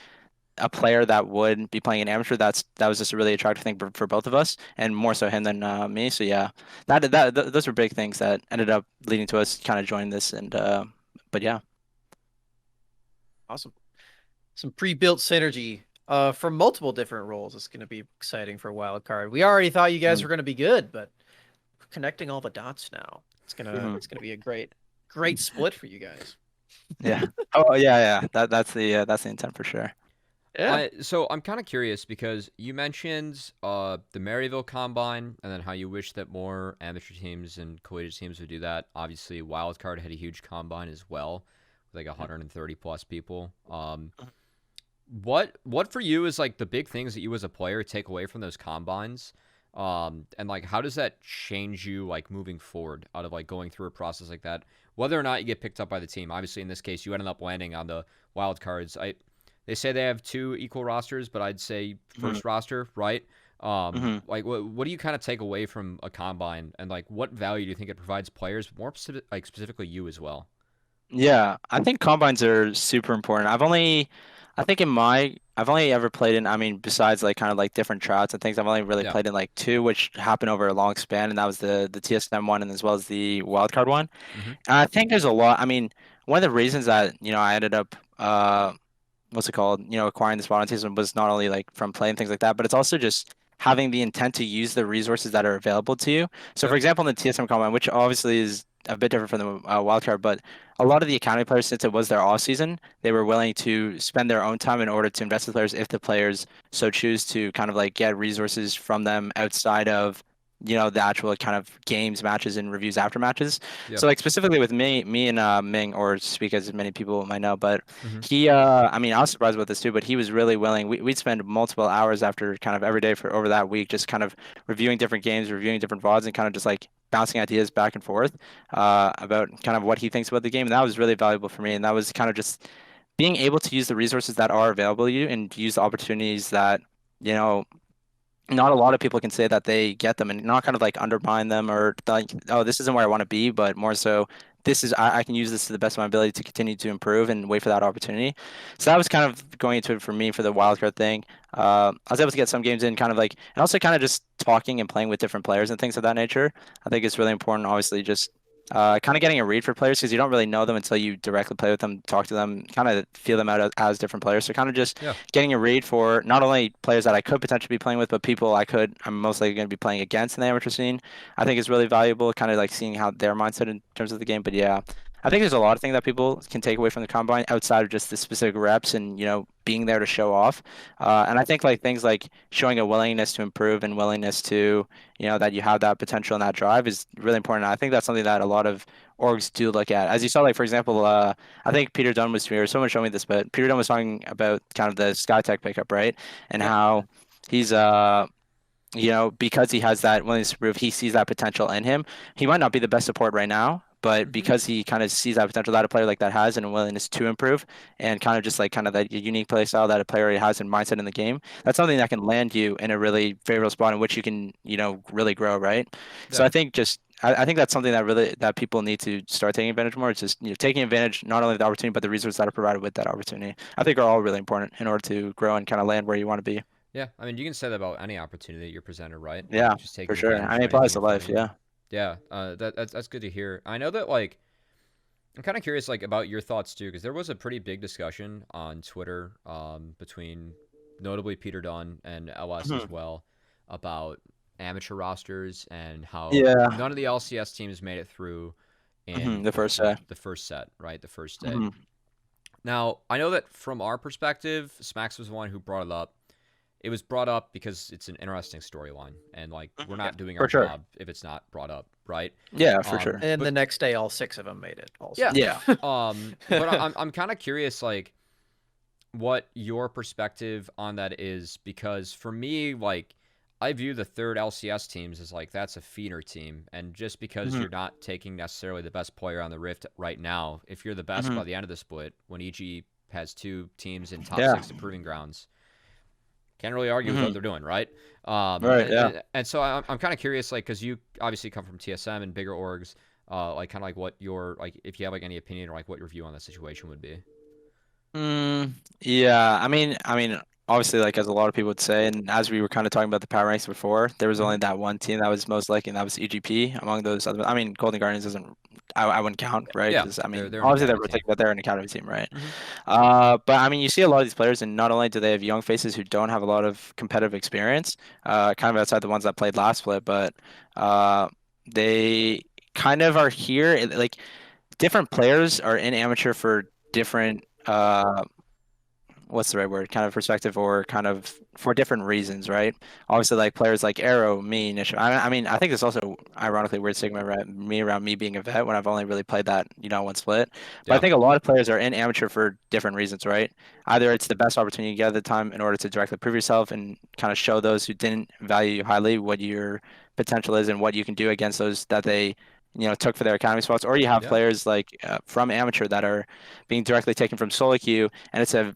a player that would be playing an amateur, that was just a really attractive thing for both of us, and more so him than me. So yeah, those were big things that ended up leading to us kind of joining this, and but yeah. Awesome. Some pre-built synergy from multiple different roles. It's going to be exciting for Wildcard. We already thought you guys were going to be good, but connecting all the dots now, it's gonna be a great split for you guys. Yeah. Oh yeah. That's the intent for sure. Yeah. So I'm kind of curious because you mentioned the Maryville Combine and then how you wish that more amateur teams and collegiate teams would do that. Obviously, Wildcard had a huge combine as well, with like 130 plus people. What for you is like the big things that you as a player take away from those combines? And like how does that change you like moving forward out of like going through a process like that? Whether or not you get picked up by the team. Obviously, in this case, you ended up landing on the Wildcards. They say they have 2 equal rosters, but I'd say first roster, right? Like, what do you kind of take away from a combine, and like, what value do you think it provides players, more specifically you as well? Yeah, I think combines are super important. I've only ever played in, I mean, besides like kind of like different tryouts and things, I've only really Yeah. played in like 2, which happened over a long span, and that was the TSM one and as well as the wildcard one. Mm-hmm. And I think there's a lot. I mean, one of the reasons that, I ended up what's it called, acquiring this volunteerism was not only like from playing things like that, but it's also just having the intent to use the resources that are available to you. So, Yep. for example, in the TSM combine, which obviously is a bit different from the wildcard, but a lot of the academy players, since it was their off season, they were willing to spend their own time in order to invest in players if the players so choose to kind of like get resources from them outside of the actual kind of games, matches, and reviews after matches. Yep. So like specifically with me and Ming, or speak as many people might know, but Mm-hmm. he I mean I was surprised about this too, but he was really willing. We'd spend multiple hours after kind of every day for over that week just kind of reviewing different games, reviewing different VODs, and kind of just like bouncing ideas back and forth about kind of what he thinks about the game. And that was really valuable for me. And that was kind of just being able to use the resources that are available to you and use the opportunities that not a lot of people can say that they get them, and not kind of like undermine them or like, oh, this isn't where I want to be, but more so this is I can use this to the best of my ability to continue to improve and wait for that opportunity. So that was kind of going into it for me for the wildcard thing. I was able to get some games in kind of like, and also kind of just talking and playing with different players and things of that nature. I think it's really important, obviously, just kind of getting a read for players because you don't really know them until you directly play with them, talk to them, kind of feel them out as different players. So kind of just getting a read for not only players that I could potentially be playing with, but people I'm most likely going to be playing against in the amateur scene. I think is really valuable, kind of like seeing how their mindset in terms of the game. But yeah, I think there's a lot of things that people can take away from the combine outside of just the specific reps and being there to show off. And I think like things like showing a willingness to improve and willingness to that you have that potential and that drive is really important. I think that's something that a lot of orgs do look at. As you saw, like for example, I think Peter Dunn was here. Someone showed me this, but Peter Dunn was talking about kind of the SkyTech pickup, right? And how he's because he has that willingness to prove, he sees that potential in him. He might not be the best support right now, but because he kind of sees that potential that a player like that has and a willingness to improve and kind of just like kind of that unique play style that a player already has and mindset in the game, that's something that can land you in a really favorable spot in which you can, really grow, right? So I think I think that's something that people need to start taking advantage more. It's just taking advantage not only of the opportunity but the resources that are provided with that opportunity. I think are all really important in order to grow and kind of land where you want to be. Yeah, I mean you can say that about any opportunity that you're presented, right? Yeah, just taking for sure. advantage I of mean, it applies to anything in front life. of you. Yeah. Yeah, that's good to hear. I know that like I'm kind of curious like about your thoughts too, because there was a pretty big discussion on Twitter between notably Peter Dunn and LS as well about amateur rosters and how none of the LCS teams made it through in the first set. The first set, right? The first day. Now, I know that from our perspective, Smax was the one who brought it up, it was brought up because it's an interesting storyline, and like we're not doing for our sure. job if it's not brought up, right? Yeah, for sure. And then But- the next day, all 6 of them made it. Also. Yeah. Yeah. But I'm kind of curious, like, what your perspective on that is, because for me, like, I view the third LCS teams as like that's a feeder team, and just because Mhm. you're not taking necessarily the best player on the Rift right now, if you're the best by the end of the split, when EG has 2 teams in top Yeah. 6 of Proving Grounds, can't really argue with what they're doing, right? Right, yeah. And so I'm kind of curious, like, because you obviously come from TSM and bigger orgs, like kind of like what your, like, if you have like any opinion or like what your view on the situation would be. Yeah, I mean, obviously, like as a lot of people would say, and as we were kind of talking about the power ranks before, there was only that one team that was most likely, and that was EGP. Among those other, I mean, Golden Guardians doesn't, I wouldn't count, right? Yeah, 'Cause, I mean, they're an obviously they're academy team. protected, but they're an academy team, right? Mhm. But I mean, you see a lot of these players, and not only do they have young faces who don't have a lot of competitive experience, kind of outside the ones that played last split, but they kind of are here, like different players are in amateur for different what's the right word? Kind of perspective, or kind of for different reasons, right? Obviously, like players like Arrow, me, Nish. I mean, I think it's also ironically weird stigma around me being a vet when I've only really played that, one split. But I Yeah. think a lot of players are in amateur for different reasons, right? Either it's the best opportunity you get at the time in order to directly prove yourself and kind of show those who didn't value you highly what your potential is and what you can do against those that they took for their academy spots, or you have Yeah. players like from amateur that are being directly taken from solo queue, and it's a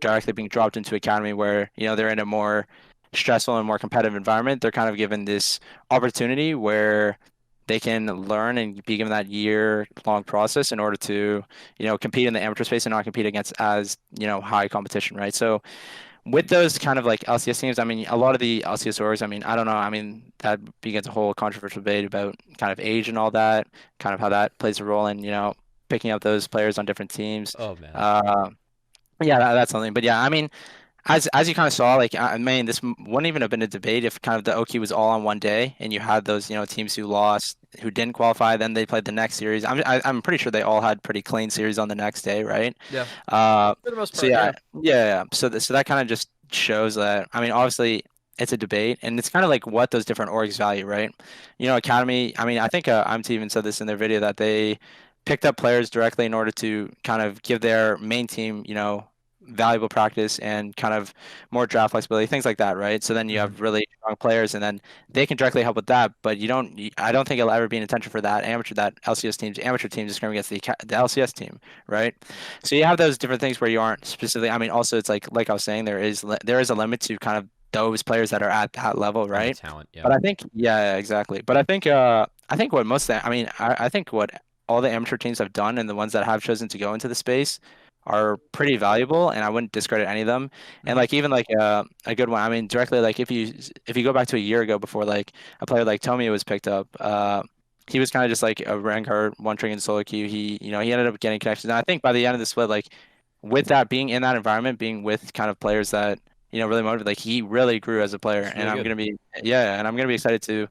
directly being dropped into academy where they're in a more stressful and more competitive environment. They're kind of given this opportunity where they can learn and be given that year-long process in order to compete in the amateur space and not compete against as high competition, right? So with those kind of like LCS teams, I mean, a lot of the LCS orgs, I mean, I don't know. I mean, that begins a whole controversial debate about kind of age and all that, kind of how that plays a role in picking up those players on different teams. Oh man. Yeah, that's something. But yeah, I mean, as you kind of saw, like I mean, this wouldn't even have been a debate if kind of the OQ was all on one day and you had those teams who lost, who didn't qualify, then they played the next series. I'm pretty sure they all had pretty clean series on the next day, right? Yeah. For the most So part, yeah. So that kind of just shows that. I mean, obviously it's a debate, and it's kind of like what those different orgs value, right? Academy. I mean, I think IMT even said this in their video that they picked up players directly in order to kind of give their main team, valuable practice and kind of more draft flexibility, things like that, right? So then you have really strong players, and then they can directly help with that. But I don't think it'll ever be an intention for that LCS teams, amateur teams, to scrim against the LCS team, right? So you have those different things where you aren't specifically. I mean, also it's like I was saying, there is a limit to kind of those players that are at that level, And the right? talent. Yeah. But I think, yeah, exactly. But I think what most of the, I mean, I think what all the amateur teams have done and the ones that have chosen to go into the space are pretty valuable, and I wouldn't discredit any of them. And like even like a good one, I mean, directly like if you go back to a year ago before like a player like Tomio was picked up, he was kind of just like a rank card, one trick in solo queue. He ended up getting connections, and I think by the end of the split, like with that being in that environment, being with kind of players that really motivated, like he really grew as a player. It's And really good. I'm gonna be excited to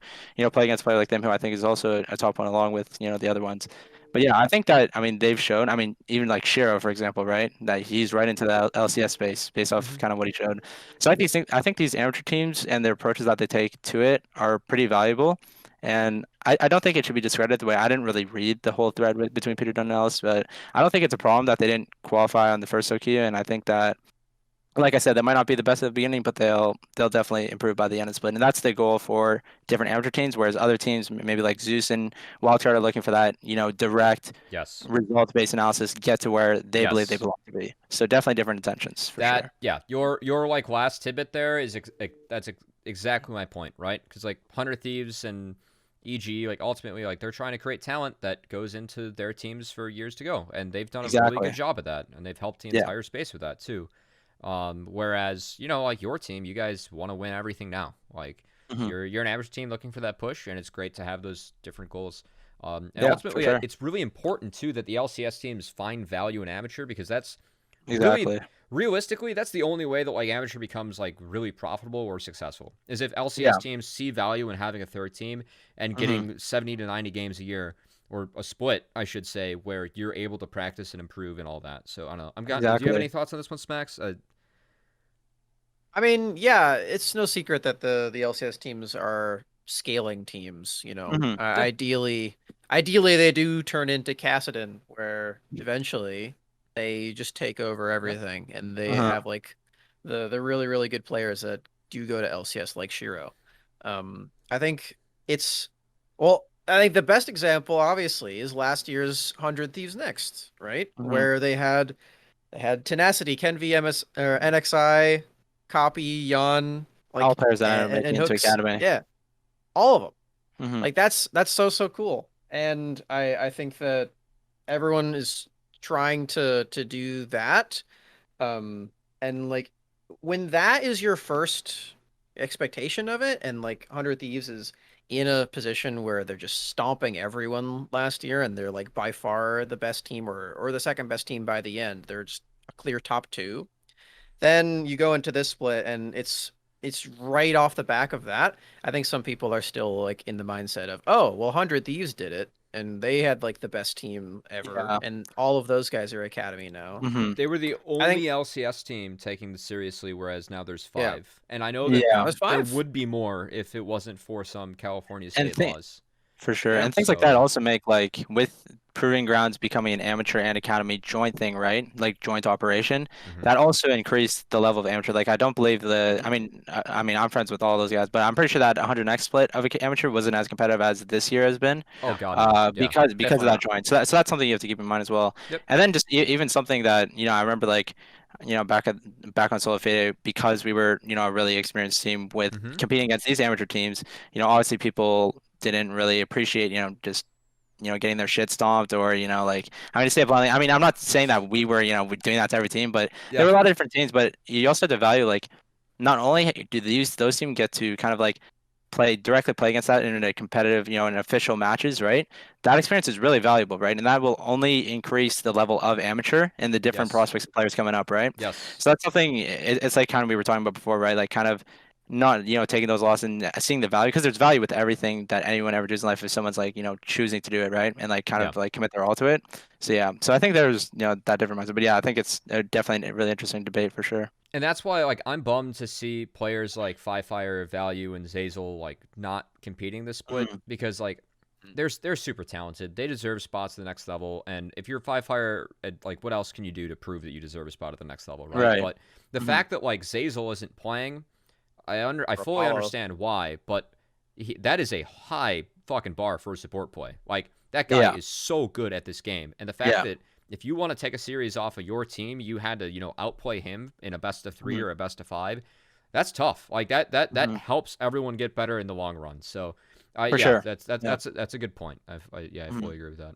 play against a player like them, who I think is also a top one along with the other ones. But yeah, I think that, I mean, they've shown, I mean, even like Shiro, for example, right, that he's right into the LCS space based off kind of what he showed. So I think these amateur teams and their approaches that they take to it are pretty valuable. And I don't think it should be discredited the way. I didn't really read the whole thread between Peter Dunn and Ellis, but I don't think it's a problem that they didn't qualify on the first OQ. And I think that, like I said, that might not be the best at the beginning, but they'll definitely improve by the end of the split, and that's the goal for different amateur teams. Whereas other teams, maybe like Zeus and Wildcard, are looking for that direct Yes. result-based analysis, get to where they believe they Yes. belong to be. So definitely different intentions for sure. Yeah, your like last tidbit there is exactly my point, right? Because like 100 Thieves and EG, like ultimately, like they're trying to create talent that goes into their teams for years to go, and they've done a really Exactly. good job at that, and they've helped the Yeah. entire space with that too. Whereas like your team, you guys want to win everything now. Like Mhm. you're an average team looking for that push, and it's great to have those different goals. And Yeah, for ultimately, sure. it's really important too that the LCS teams find value in amateur, because that's Exactly. really realistically, that's the only way that like amateur becomes like really profitable or successful, is if LCS teams see value in having a third team and getting 70 to 90 games a year, or a split, I should say, where you're able to practice and improve and all that. So I don't know. Do you have Exactly. any thoughts on this one, Smacks? I mean, yeah, it's no secret that the LCS teams are scaling teams, you know. Hmm. Yeah. Ideally they do turn into Kassadin, where eventually they just take over Yeah. everything and they Uh-huh. have like the really, really good players that do go to LCS like Shiro. I think it's I think the best example obviously is last year's 100 Thieves Next, right? Hmm. Where they had Tenacity, Ken VMS or NXI, Copy, Yon, All like players that end up and making into Hooks. academy. Yeah, all of them. Hmm. Like that's so cool. And I think that everyone is trying to do that. Um and like when that is your first expectation of it and like 100 Thieves is in a position where they're just stomping everyone last year and they're like by far the best team or the second best team by the end. They're just a clear top two. Then you go into this split and it's right off the back of that. I think some people are still like in the mindset of, oh, well, 100 Thieves did it and they had like the best team ever Yeah. and all of those guys are academy now. Hmm. They were the I think only LCS team taking this seriously, whereas now there's yeah, 5. And I know that now Yeah. it's there 5. would be more if it wasn't for some California And state laws. For sure. Yeah. And things like So, that also make like with Proving Grounds becoming an amateur and academy joint thing, right? Like joint operation. mhm. That also increased the level of amateur. Like I don't believe Mhm. I mean I'm friends with all those guys, but I'm pretty sure that 100x split of amateur wasn't as competitive as this year has been. Oh No, God, no. Yeah. Because of definitely that not. joint. So that's something you have to keep in mind as well. Yep. And then just even something that, I remember like back on SolaFide because we were, a really experienced team with Hmm. competing against these amateur teams, obviously people didn't really appreciate, just getting their shit stomped or, like, I mean, to say it bluntly, I mean, I'm not saying that we were, we're doing that to every team, but there Yeah. were a lot of different teams, but you also have to value, like, not only do those teams get to kind of like directly play against that in a competitive, in official matches, right? That experience is really valuable, right? And that will only increase the level of amateur and the different Yes. prospects and players coming up, right? Yes. So that's something. It's like kind of we were talking about before, right? Like kind of not taking those losses and seeing the value because there's value with everything that anyone ever does in life if someone's like choosing to do it, right? And like kind Yeah. of like commit their all to it. So yeah, so I think there's that different mindset, but yeah, I think it's definitely a really interesting debate for sure. And that's why, like, I'm bummed to see players like Fire, Value, and Zazel like not competing this split Mhm. because like they're super talented. They deserve spots at the next level. And if you're Fire, like, what else can you do to prove that you deserve a spot at the next level, right? Right. But the Hmm. fact that like Zazel isn't playing, I Or fully Apollo. understand why, but that is a high fucking bar for a support play. Like that guy Yeah. is so good at this game, and the fact Yeah. that if you want to take a series off of your team, you had to outplay him in a best of 3 Hmm. or a best of 5. That's tough. Like that Hmm. helps everyone get better in the long run. So, For yeah, sure. Yeah. that's a good point. I Hmm. fully agree with that.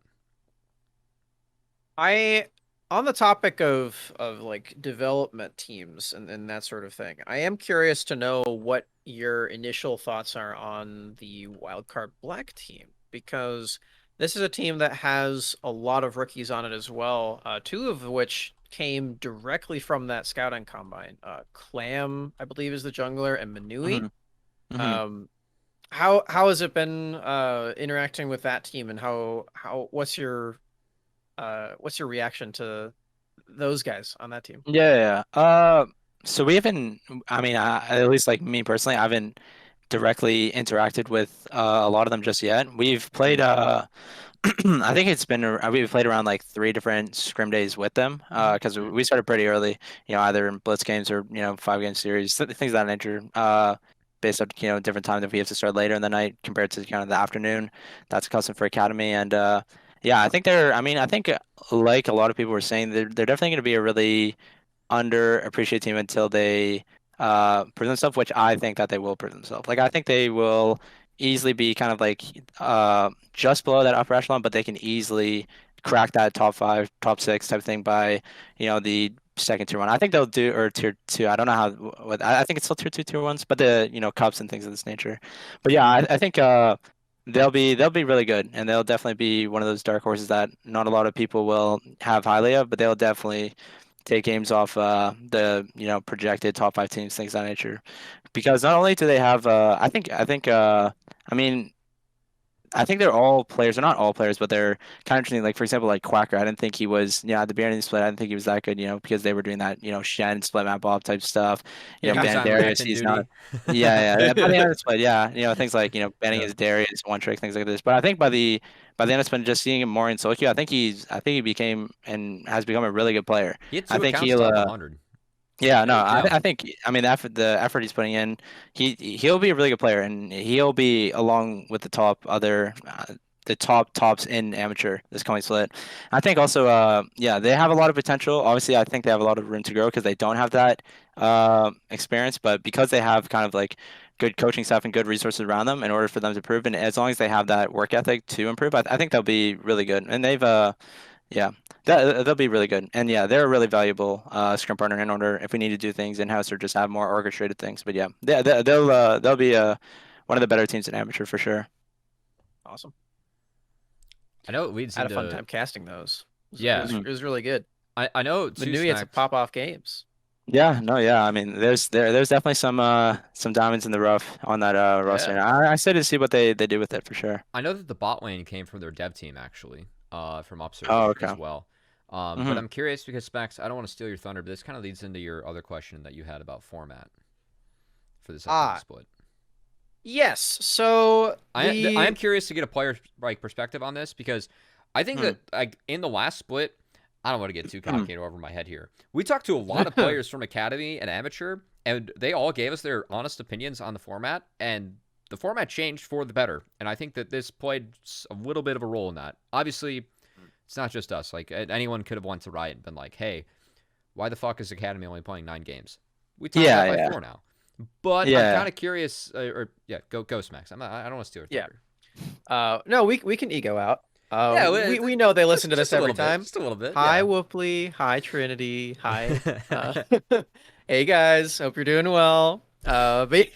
I on the topic of like development teams and that sort of thing. I am curious to know what your initial thoughts are on the Wildcard Black team because this is a team that has a lot of rookies on it as well. Two of which came directly from that scouting combine. Clam, I believe, is the jungler, and Manui. Hmm. Hmm. Um, how has it been interacting with that team, and how what's your reaction to those guys on that team? Yeah, yeah. So we haven't. I mean, at least like me personally, I haven't directly interacted with a lot of them just yet. We've played. I think it's been. We've played around like 3 different scrim days with them. Because Mhm. we started pretty early. Either in blitz games or 5-game series, things of that nature. Based on different time that we have to start later in the night compared to kind of the afternoon. That's custom for academy and. Yeah, I think they're. I mean, I think like a lot of people were saying, they're definitely going to be a really underappreciated team until they prove themselves, which I think that they will prove themselves. Like I think they will easily be kind of like just below that upper echelon, but they can easily crack that top 5, top 6 type of thing by the second tier one. I think they'll do or tier 2. I don't know how. What I think it's still tier 2, tier 1s, but the cups and things of this nature. But yeah, I think they'll be really good, and they'll definitely be one of those dark horses that not a lot of people will have highly of, but they'll definitely take games off the projected top 5 teams, things of that nature. Because not only do they have, I think I mean I think they're all players. They're not all players, but they're kind of interesting. Like for example, like Quacker. I didn't think he was. At the beginning of the split, I didn't think he was that good. Because they were doing that. Shen split map off type stuff. Yeah, he was Ban on Darius. Renekton He's duty. not. Yeah. By the end of the split, yeah. Things like banning Yeah. his Darius, one trick, things like this. But I think by the end of the split, just seeing him more in solo queue, I think he became and has become a really good player. He had I 2 think accounts he'll. top 100. Yeah, no, Yeah. I think the effort he's putting in, he'll be a really good player, and he'll be along with the top tops in amateur this coming split. I think also, yeah, they have a lot of potential. Obviously, I think they have a lot of room to grow because they don't have that experience, but because they have kind of like good coaching staff and good resources around them in order for them to improve, and as long as they have that work ethic to improve, I think they'll be really good. And yeah, they'll be really good. And yeah, they're a really valuable scrum partner in order if we need to do things in-house or just have more orchestrated things. But yeah, they'll be one of the better teams in amateur for sure. Awesome. I know it leads I had a into. fun time casting those. Yeah. It was really good. I know The too, new had some Snacks. pop off games. Yeah, no, yeah. I mean, there's definitely some diamonds in the rough on that roster. And I excited to see what they do with it for sure. I know that the bot lane came from their dev team actually, from Upsurge Oh, okay. as well. But I'm curious because Specs, I don't want to steal your thunder, but this kind of leads into your other question that you had about format for this upcoming split. Yes. So I am curious to get a player perspective on this because I think that like in the last split, I don't want to get too cocky over my head here. We talked to a lot of players from Academy and Amateur, and they all gave us their honest opinions on the format, and the format changed for the better. And I think that this played a little bit of a role in that. Obviously, it's not just us. Like anyone could have went to Riot and been like, "Hey, why the fuck is Academy only playing 9 games? We talked about by 4 now." But I'm kind of curious. Go Smacks. I don't want to steal your thunder. No, we can ego out. Yeah, we know they listen to this just a every little bit, time. just a little bit. Hi, Yeah. Whoopley. Hi, Trinity. Hi. Hey guys, hope you're doing well. But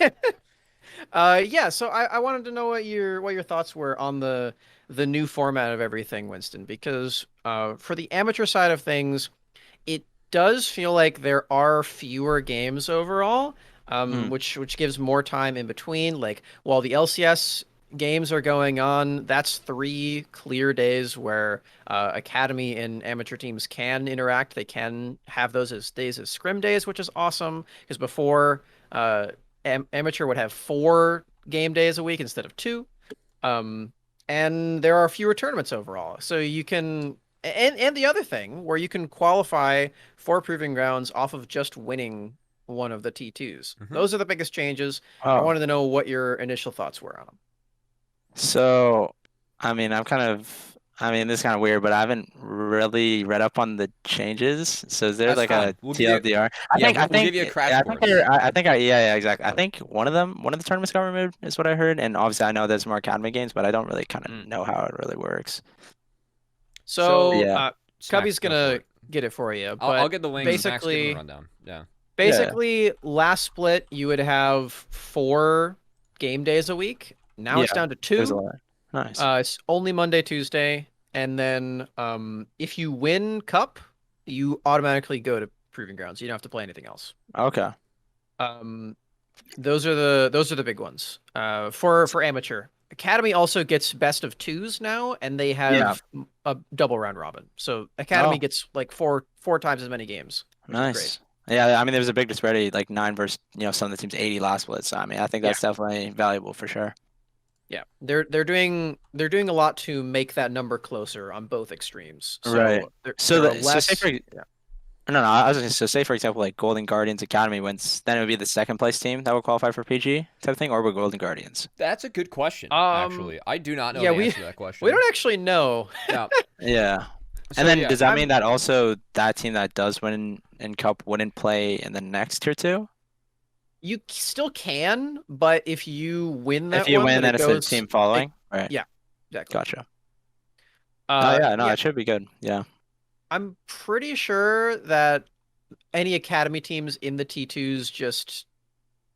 yeah. So I wanted to know what your thoughts were on the new format of everything, Winston, because for the amateur side of things, it does feel like there are fewer games overall, which gives more time in between. Like while the LCS games are going on, that's 3 clear days where academy and amateur teams can interact. They can have those as days as scrim days, which is awesome because before amateur would have 4 game days a week instead of 2. And there are fewer tournaments overall, so you can and the other thing where you can qualify for proving grounds off of just winning one of the T2s. Those are the biggest changes. I wanted to know what your initial thoughts were on them. So, I mean, this is kind of weird, but I haven't really read up on the changes. So is there That's like fine. a We'll give you- TLDR? we'll give you a crash course. Yeah, exactly. I think one of the tournaments got removed is what I heard, and obviously I know there's more academy games, but I don't really kind of know how it really works. So, yeah. Cubby's gonna get it for you. But I'll get the link. Basically, Give him a rundown. Yeah. Basically, last split you would have 4 game days a week. Now it's down to 2. There's a lot. Nice. It's only Monday, Tuesday, and then if you win Cup, you automatically go to Proving Grounds. You don't have to play anything else. Okay. Those are the big ones. For amateur. Academy also gets best of 2s now, and they have a double round robin. So Academy gets like 4 times as many games. Nice. Yeah, I mean there was a big disparity, like 9 versus some of the teams 80 last split. So I mean I think that's definitely valuable for sure. Yeah, they're doing a lot to make that number closer on both extremes. So right. I was gonna say, say for example, like Golden Guardians Academy wins, then it would be the second place team that would qualify for PG type of thing, or would Golden Guardians? That's a good question. Actually, I do not know the answer to that question. We don't actually know. Yeah. So, and then does that mean that also that team that does win in Cup wouldn't play in the next tier 2? You still can, but if you win that, if you win, then it's the team following, right? Yeah, exactly. Gotcha. It should be good. Yeah. I'm pretty sure that any academy teams in the T2s just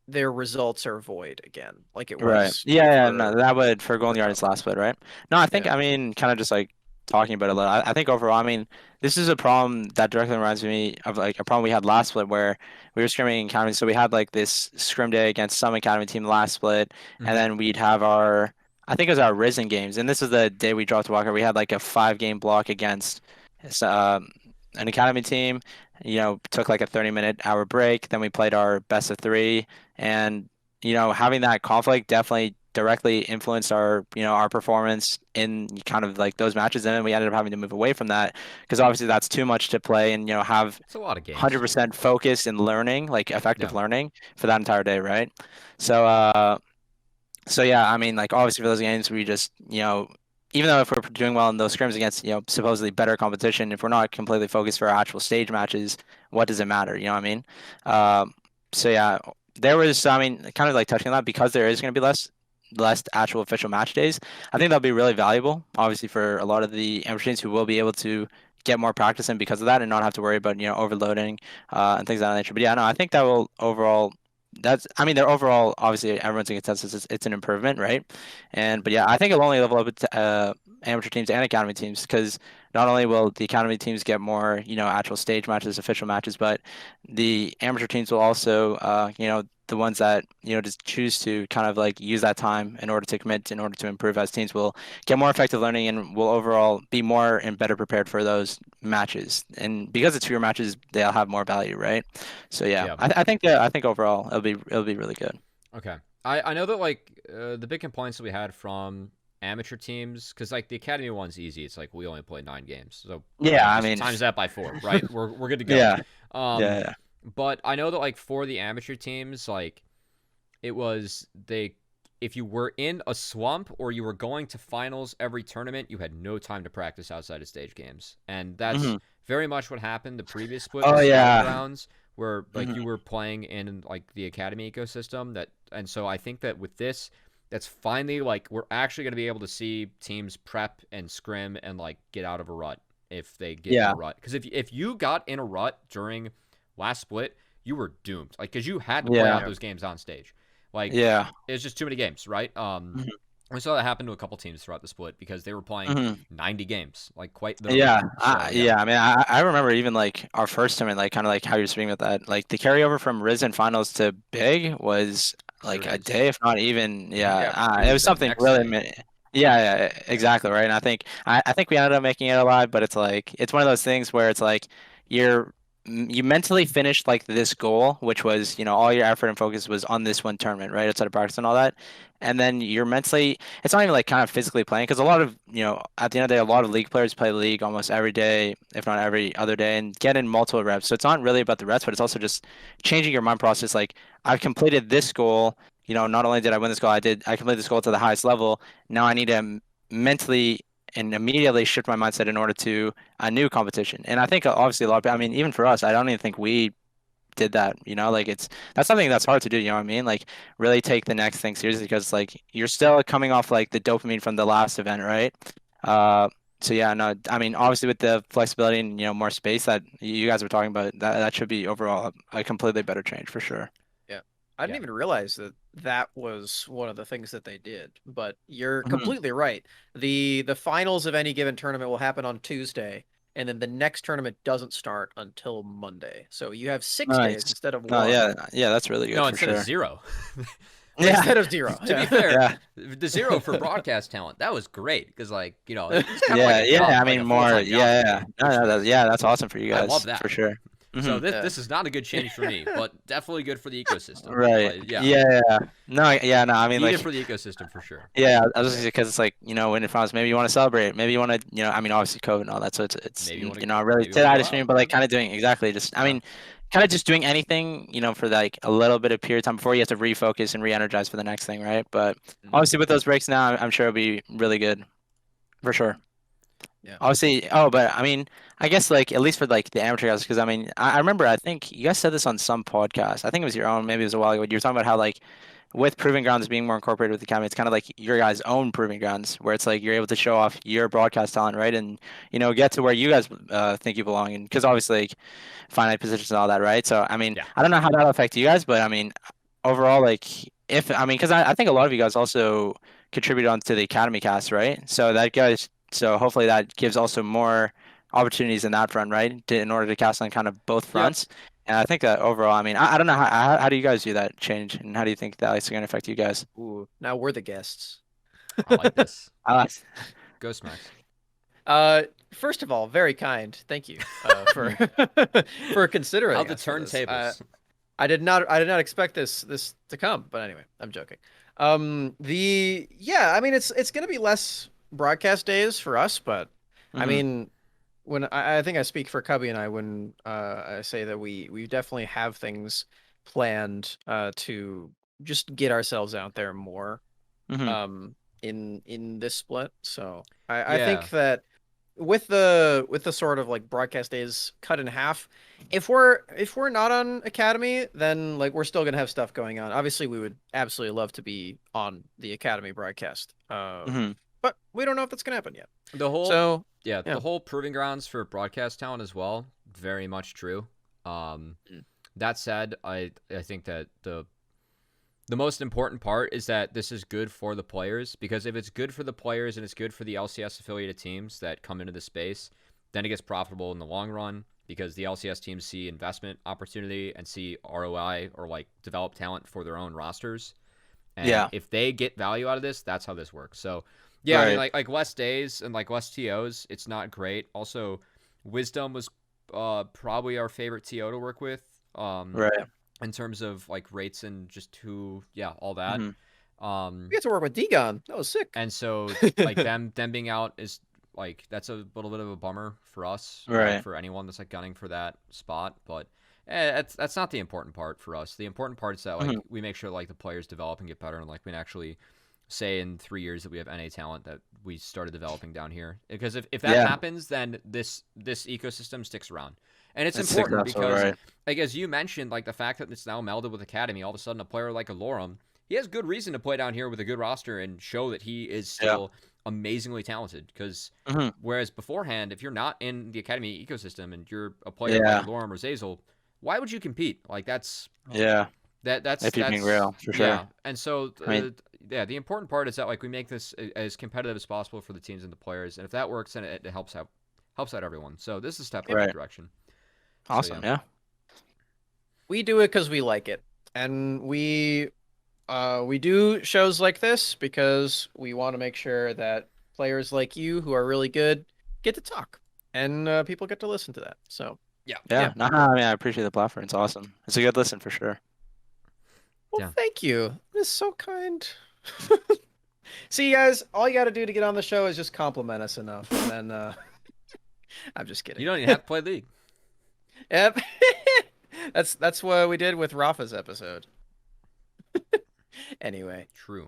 their results are void again, like it was. Right. Yeah. No, that would for Golden Guardians last split, right? No, I think I mean kind of just like talking about it a little. I think overall, I mean, this is a problem that directly reminds me of like a problem we had last split where we were scrimming academy. So we had like this scrim day against some academy team last split, and then we'd have our I think it was our Risen games, and this is the day we dropped Walker. We had like a 5-game block against an academy team. Took like a 30-minute hour break. Then we played our best of 3, and having that conflict definitely directly influenced our performance in kind of like those matches, and then we ended up having to move away from that because obviously that's too much to play and have It's a lot of games. 100% focus and learning, like effective learning for that entire day, right? So yeah, I mean, like obviously for those games, we just even though if we're doing well in those scrims against supposedly better competition, if we're not completely focused for our actual stage matches, what does it matter? You know what I mean? So yeah, there was, I mean, kind of like touching on that because there is going to be less actual official match days. I think that'll be really valuable, obviously, for a lot of the amateur teams who will be able to get more practice in because of that and not have to worry about overloading and things of that nature. But yeah, no, I think that will overall. They're overall, obviously, everyone's in consensus. It's an improvement, right? But yeah, I think it'll only level up with amateur teams and academy teams because not only will the academy teams get more, actual stage matches, official matches, but the amateur teams will also, the ones that just choose to kind of like use that time in order to commit, in order to improve as teams, will get more effective learning and will overall be more and better prepared for those matches. And because it's fewer matches, they'll have more value, right? So yeah. I think overall it'll be really good. Okay, I know that like the big complaints that we had from amateur teams, because like the academy one's easy. It's like we only play 9 games, so yeah, I mean times that by 4, right? We're good to go. Yeah. Yeah. But I know that like for the amateur teams, like it was if you were in a slump or you were going to finals every tournament, you had no time to practice outside of stage games, and that's very much what happened the previous split. Oh yeah. Rounds where like you were playing in like the academy ecosystem and so I think that with this, that's finally like we're actually going to be able to see teams prep and scrim and like get out of a rut if they get in a rut. Because if you got in a rut during last split, you were doomed. Like because you had to play out those games on stage. Like it's just too many games, right? We saw that happen to a couple teams throughout the split because they were playing 90 games, like quite literally. I mean, I remember even like our first tournament, like kind of like how you're speaking about that, like the carryover from Risen finals to Big was like a day, if not even, it was something really. Yeah, exactly, right. And I think we ended up making it alive, but it's like it's one of those things where it's like you mentally finished like this goal, which was, all your effort and focus was on this one tournament, right? Outside of practice and all that. And then you're mentally, it's not even like kind of physically playing because a lot of, at the end of the day, a lot of league players play league almost every day, if not every other day, and get in multiple reps. So it's not really about the reps, but it's also just changing your mind process. Like I've completed this goal, not only did I win this goal, I completed this goal to the highest level. Now I need to mentally and immediately shift my mindset in order to a new competition. And I think obviously a lot of, I mean, even for us, I don't even think we did that, like that's something that's hard to do, you know what I mean? Like really take the next thing seriously because like you're still coming off like the dopamine from the last event, right? So yeah, no, I mean, obviously with the flexibility and, more space that you guys were talking about, that should be overall a completely better change for sure. I didn't even realize that was one of the things that they did, but you're completely right. The finals of any given tournament will happen on Tuesday, and then the next tournament doesn't start until Monday. So you have 6 days instead of 1. Oh, yeah, that's really good. No, for instead sure. of 0. Instead of 0. To be fair, the 0 for broadcast talent, that was great because like, it's kind of like a job, I like mean a more, full-time job. That's awesome for you guys. I love that for sure. So this is not a good change for me, but definitely good for the ecosystem. Right. Like, No, I mean, needed like for the ecosystem for sure. Yeah, I was just because it's like when it finals, maybe you want to celebrate, maybe you want to, I mean, obviously COVID and all that, so it's maybe really to that stream, but like kind of doing exactly just, I mean, kind of just doing anything, for like a little bit of period of time before you have to refocus and re-energize for the next thing, right? But obviously with those breaks now, I'm sure it'll be really good, for sure. Yeah. Obviously, but I mean, I guess like at least for like the amateur guys, because I mean, I remember I think you guys said this on some podcast. I think it was your own, maybe it was a while ago. You were talking about how like with proving grounds being more incorporated with the academy, it's kind of like your guys' own proving grounds, where it's like you're able to show off your broadcast talent, right, and get to where you guys think you belong, and because obviously like finite positions and all that, right? So I mean, I don't know how that'll affect you guys, but I mean, overall, like because I think a lot of you guys also contribute onto the academy cast, right? So hopefully that gives also more opportunities in that front, right? In order to cast on kind of both fronts. Yeah. And I think that overall, I mean, I don't know how do you guys do that change, and how do you think that's going to affect you guys? Ooh, now we're the guests. I like this. I like. Go Smacks. First of all, very kind. Thank you for for considering Out the us for this. turntables. I did not expect this to come, but anyway, I'm joking. I mean it's gonna be less broadcast days for us, but I Mhm. mean when I think I speak for Cubby and I when I say that we definitely have things planned to just get ourselves out there more Mhm. in this split. So I Yeah. think that with the sort of like broadcast days cut in half, if we're not on Academy, then like we're still gonna have stuff going on. Obviously, we would absolutely love to be on the Academy broadcast, Mhm. but we don't know if that's gonna happen yet. The whole So yeah, yeah. the whole proving grounds for broadcast talent as well. Very much true. That said, I think that the most important part is that this is good for the players, because if it's good for the players and it's good for the LCS affiliated teams that come into the space, then it gets profitable in the long run, because the LCS teams see investment opportunity and see ROI, or like develop talent for their own rosters. And Yeah. if they get value out of this, that's how this works. So yeah, I mean Right. like less days and like less TOs, it's not great. Also, Wisdom was probably our favorite TO to work with. Right. In terms of like rates and just all that. Mhm. We get to work with Degon. That was sick. And so like them being out is like, that's a little bit of a bummer for us, Right. for anyone that's like gunning for that spot. But that's not the important part for us. The important part is that like Mhm. we make sure like the players develop and get better, and like we can actually say in 3 years that we have NA talent that we started developing down here. Because if that Yeah. happens, then this ecosystem sticks around. And it's It's important successful, because right? like as you mentioned, like the fact that it's now melded with Academy, all of a sudden a player like Alorum, he has good reason to play down here with a good roster and show that he is Yeah. still amazingly talented. Because Mhm. whereas beforehand, if you're not in the Academy ecosystem and you're a player like Yeah. Alorum or Zazel, why would you compete? Like that's Yeah. that's If you're being that's real, for sure. yeah. And so I mean, yeah, the important part is that like we make this as competitive as possible for the teams and the players, and if that works, then it helps out everyone. So this is a step in the right. right direction. So, Awesome. Yeah. We do it because we like it, and we do shows like this because we want to make sure that players like you who are really good get to talk, and people get to listen to that. So yeah. Yeah. No, I mean, I appreciate the platform. It's awesome. It's a good listen for sure. well, Yeah. thank you. This is so kind. See, guys, all you got to do to get on the show is just compliment us enough, and then I'm just kidding. You don't even have to play League. Yep. That's what we did with Rafa's episode. Anyway. True.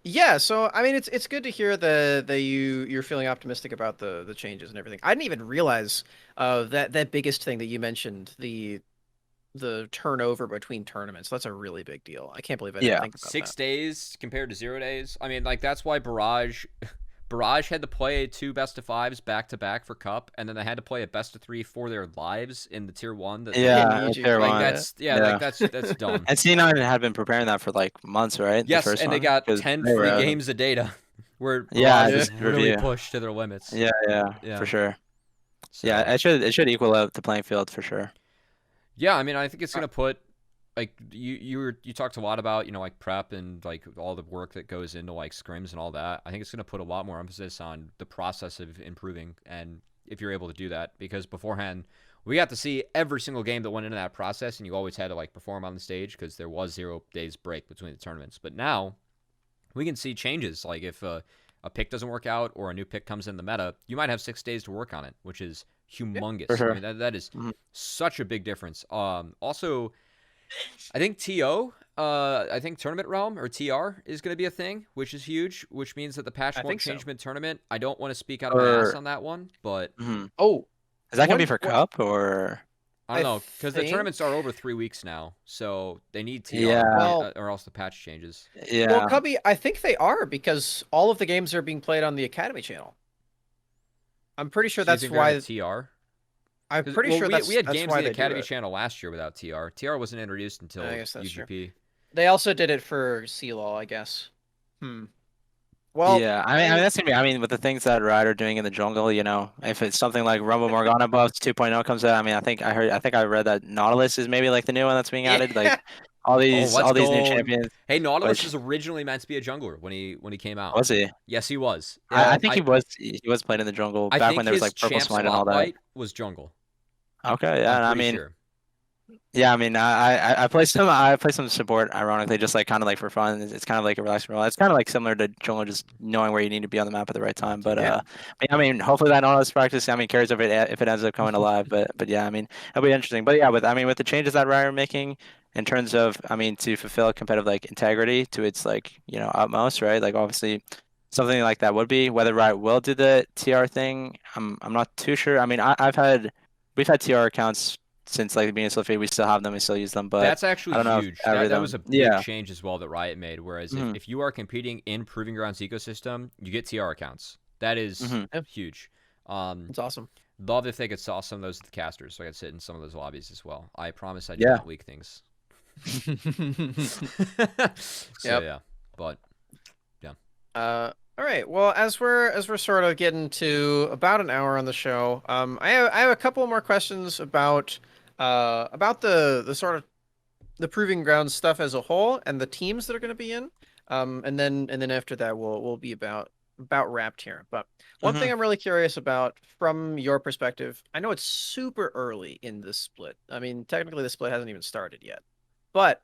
Yeah, so I mean it's good to hear that you're feeling optimistic about the changes and everything. I didn't even realize that biggest thing that you mentioned, the turnover between tournaments. That's a really big deal. I can't believe I didn't Yeah. think about 6 that. days compared to 0 days. I mean, like that's why Barrage had to play 2 best-of-5s back-to-back for Cup, and then they had to play a best-of-3 for their lives in the Tier 1. That Yeah. Egypt, Tier like one. that's Yeah. like that's dumb. And C9 had been preparing that for like months, right? Yes, The first and one? they got 'Cause 10 they were free out. games of data, where Yeah, Barrage just is really review. pushed to their limits. Yeah. Yeah. For sure. So, Yeah. It should equal out the playing field for sure. yeah, I mean, I think it's gonna put like you talked a lot about like prep and like all the work that goes into like scrims and all that. I think it's gonna put a lot more emphasis on the process of improving, and if you're able to do that, because beforehand we got to see every single game that went into that process, and you always had to like perform on the stage because there was 0 days break between the tournaments. But now we can see changes, like if a pick doesn't work out or a new pick comes in the meta, you might have 6 days to work on it, which is humongous. For sure. I mean, that is Mhm. such a big difference. Also, I think I think Tournament Realm or TR is going to be a thing, which is huge, which means that the patch I won't think so. change mid-tournament. I don't want to speak out of my ass on that one, but Mhm. Oh, Is that gonna be One- for one- Cup or? I don't I know, because the think- tournaments are over 3 weeks now, so they need TR, Yeah. Well- or else the patch changes. Yeah. well, Cubby, I think they are because all of the games are being played on the Academy channel. I'm pretty sure So you that's think they're gonna why. have TR. I'm 'Cause, pretty well, sure we that's had that's games why in the they do Academy it. channel last year without TR. TR wasn't introduced until I guess that's true. UGP. They also did it for CLOL, I guess. Well, Yeah, I mean that's gonna be. I mean, with the things that Riot are doing in the jungle, if it's something like Rumble Morgana buffs 2.0 comes out, I mean, I think I read that Nautilus is maybe like the new one that's being added. Like, all Oh, these let's new go. champions. Hey, Nautilus Which was originally meant to be a jungler when he came out. was he? Yes, he was. I think he was playing in the jungle I back when think there was his like purple champ smite and all that. spotlight was jungle. Okay, I'm yeah. I pretty mean, sure. yeah. I mean, I play some support. Ironically, just like kind of like for fun. It's kind of like a relaxing role. It's kind of like similar to jungle, just knowing where you need to be on the map at the right time. But Yeah. I mean, hopefully that honest practice. I mean, carries over if it ends up coming alive. But yeah, I mean, it'll be interesting. But yeah, with the changes that Riot are making in terms of, I mean, to fulfill competitive like integrity to its like utmost, right? Like obviously. Something like that would be whether Riot will do the TR thing. I'm not too sure. I mean, we've had TR accounts since like the beginning of SolaFide. We still have them. We still use them, but That's actually I don't know if huge. ever That was a them. big Yeah. change as well that Riot made. Whereas Mhm. if you are competing in Proving Grounds ecosystem, you get TR accounts. That is Mhm. huge. It's awesome. Love if they could saw some of those with the casters, so I could sit in some of those lobbies as well. I promise I do Yeah. not leak things. So Yep. yeah, but All right. Well, as we're sort of getting to about an hour on the show, I have a couple more questions about the sort of the Proving Grounds stuff as a whole and the teams that are going to be in. And then after that we'll be about wrapped here. But one thing I'm really curious about from your perspective, I know it's super early in this split. I mean, technically the split hasn't even started yet. But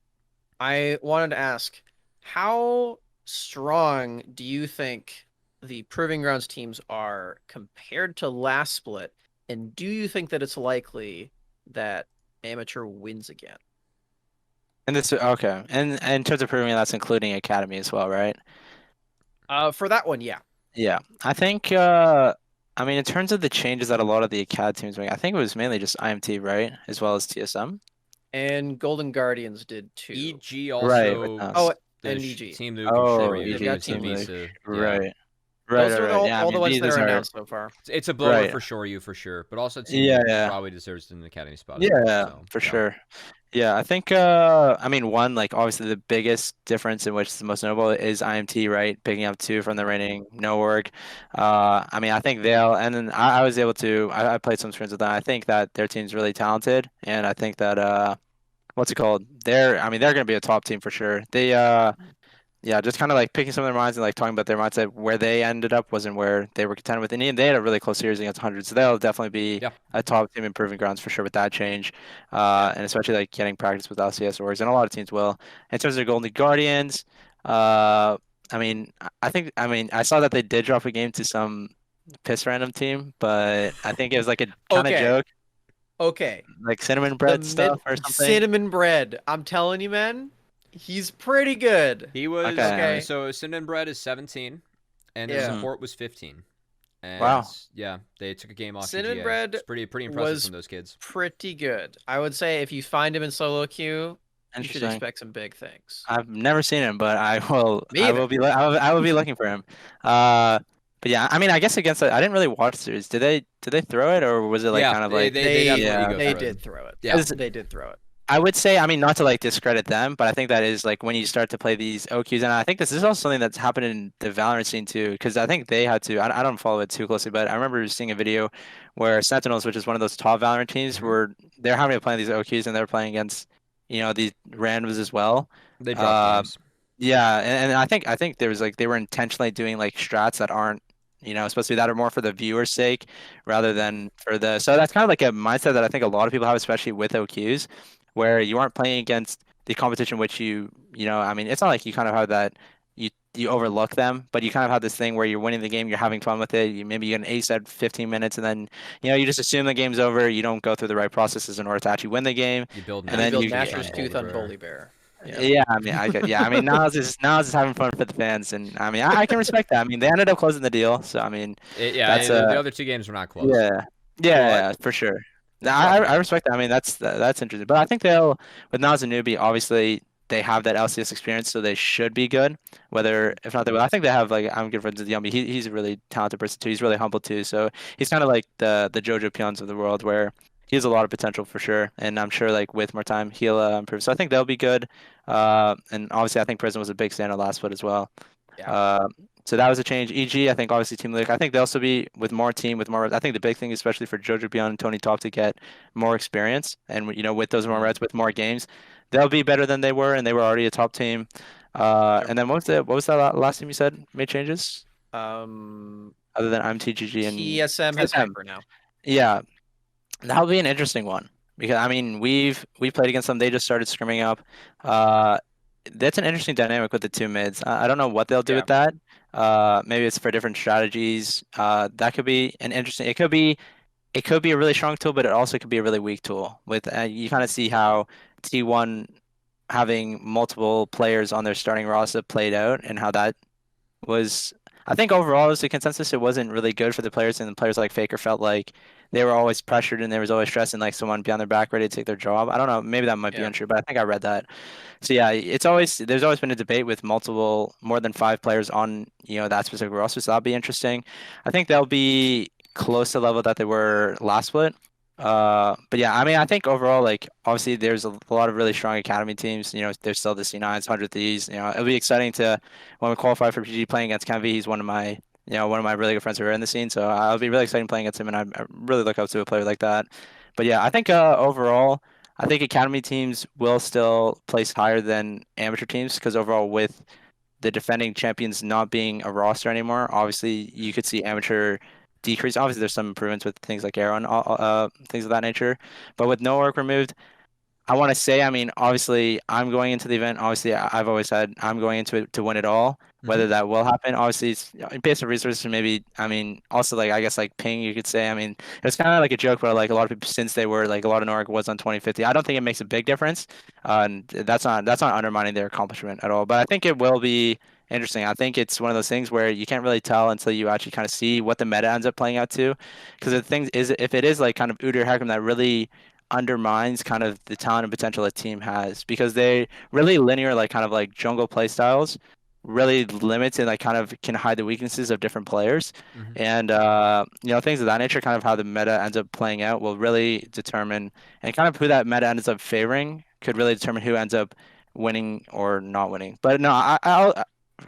I wanted to ask, how strong do you think the Proving Grounds teams are compared to last split? And do you think that it's likely that Amateur wins again? And this okay. And in terms of proving that's including Academy as well, right? For that one, yeah. Yeah. I think I mean in terms of the changes that a lot of the Acad teams made, I think it was mainly just IMT, right? As well as TSM. And Golden Guardians did too. EG Right, with also us. Oh, the and EG. Team Nuke Oh, and They've Shoryu got with the Team Nuke. Visa. Right. Yeah. Right, Those are right. Yeah, all I the mean, ones that these are are announced so far. It's a blower Right. for Shoryu for sure, but also Team Yeah, Nuke yeah. probably deserves an Academy spot. as well, Yeah, so, for yeah. sure. Yeah, I think I mean one like obviously the biggest difference in which is the most notable is IMT, right? Picking up two from the reigning no work. I mean I think they'll and then I was able to I played some scrims with them. I think that their team's really talented and I think that what's it called? I mean they're gonna be a top team for sure. They yeah, just kind of like picking some of their minds and like talking about their mindset. Where they ended up wasn't where they were contending with Indian. They had a really close series against 100, so they'll definitely be Yeah. a top team in Proving Grounds for sure with that change. And especially like getting practice with LCS orgs, and a lot of teams will. In terms of Golden Guardians, I mean, I mean, I saw that they did drop a game to some piss random team, but I think it was like a kind of Okay. joke, Okay. like cinnamon bread stuff or something. Cinnamon bread. I'm telling you, man, he's pretty good. He was Okay. so Cinnamon Bread is 17, and Yeah. his support was 15. And Wow. yeah, they took a game off. Cinnamon GGA. Bread It's pretty impressive was from those kids. Pretty good. I would say if you find him in solo queue, you should Interesting. expect some big things. I've never seen him, but I will. Me I either. will be. I will be looking for him. But yeah, I mean, I guess against I didn't really watch the series. Did they throw it or was it like Yeah, kind of they like definitely yeah. go They for it. did throw it. Yeah. They did throw it. I would say, I mean, not to like discredit them, but I think that is like when you start to play these OQs, and I think this is also something that's happened in the Valorant scene too, because I think they had to. I don't follow it too closely, but I remember seeing a video where Sentinels, which is one of those top Valorant teams, were they're having to play these OQs and they're playing against these randoms as well. They dropped games. Yeah, and I think there was like they were intentionally doing like strats that aren't supposed to be that are more for the viewer's sake rather than for the. So that's kind of like a mindset that I think a lot of people have, especially with OQs, where you aren't playing against the competition, which I mean, it's not like you kind of have that you overlook them, but you kind of have this thing where you're winning the game, you're having fun with it. Maybe you get an ace at 15 minutes, and then you just assume the game's over. You don't go through the right processes in order to actually win the game. You build And then you build Master's Master's Tooth on Bully Bear. Yeah, I mean, I mean, now it's just having fun for the fans, and I mean, I can respect that. I mean, they ended up closing the deal, so I mean, that's the other two games were not close. Yeah, for sure. I respect that. I mean, that's interesting, but I think they'll with Nas and Newbie, obviously they have that LCS experience, so they should be good. Whether if not, they will. I think they have like I'm good friends with Yummy. He's a really talented person too. He's really humble too, so he's kind of like the Jojo Pions of the world where. He has a lot of potential for sure, and I'm sure like with more time he'll improve. So I think they'll be good. And obviously I think Prison was a big stand last foot as well. Yeah. So that was a change. EG, I think obviously Team Luke. I think they'll also be with more team with more. I think the big thing, especially for Jojo Beyond and Tony Top, to get more experience, and with those more reds with more games, they'll be better than they were, and they were already a top team. And then what was that last team you said made changes? Other than MTGG and TSM has TSM. Hyper now. Yeah, that'll be an interesting one because I mean we've played against them. They just started scrimming up. That's an interesting dynamic with the two mids. I don't know what they'll do with that. Maybe it's for different strategies. That could be an interesting. It could be a really strong tool, but it also could be a really weak tool. With you kind of see how T1 having multiple players on their starting roster played out, and how that was. I think overall, as a consensus, it wasn't really good for the players, and the players like Faker felt like they were always pressured and there was always stress and like someone behind their back ready to take their job. I don't know, maybe that might be untrue, but I think I read that. So yeah, there's always been a debate with more than 5 players on that specific roster, so that'll be interesting. I think they'll be close to the level that they were last split. But yeah, I mean, I think overall, like obviously, there's a lot of really strong academy teams. There's still the C9s, 100 Thieves. It'll be exciting to when we qualify for PG playing against Kenvi. He's one of my really good friends who are in the scene. So I'll be really excited playing against him, and I really look up to a player like that. But yeah, I think overall, I think academy teams will still place higher than amateur teams because overall, with the defending champions not being a roster anymore, obviously you could see amateur decrease. Obviously, there's some improvements with things like Arrow and things of that nature. But with no work removed, I want to say, I mean, obviously, I'm going into the event. Obviously, I've always said I'm going into it to win it all. Whether that will happen, obviously, it's based on resources. Maybe, I mean, also like I guess like ping, you could say. I mean, it's kind of like a joke, but like a lot of people since they were like a lot of Nordic was on 2050. I don't think it makes a big difference, and that's not undermining their accomplishment at all. But I think it will be interesting. I think it's one of those things where you can't really tell until you actually kind of see what the meta ends up playing out to, because the thing is, if it is like kind of Udyr Hecarim that really undermines kind of the talent and potential a team has because they really linear like kind of like jungle play styles really limits and like kind of can hide the weaknesses of different players and things of that nature, kind of how the meta ends up playing out will really determine, and kind of who that meta ends up favoring could really determine who ends up winning or not winning. But no, I'll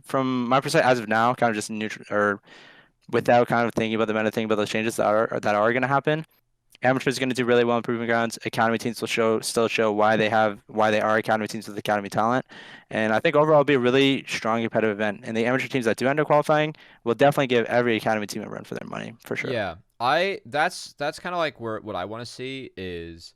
from my perspective as of now, kind of just neutral or without kind of thinking about the meta, thinking about those changes that are going to happen. Amateurs are going to do really well in proving grounds. Academy teams will still show why they are academy teams with academy talent, and I think overall it'll be a really strong competitive event. And the amateur teams that do end up qualifying will definitely give every academy team a run for their money for sure. Yeah, that's kind of like what I want to see is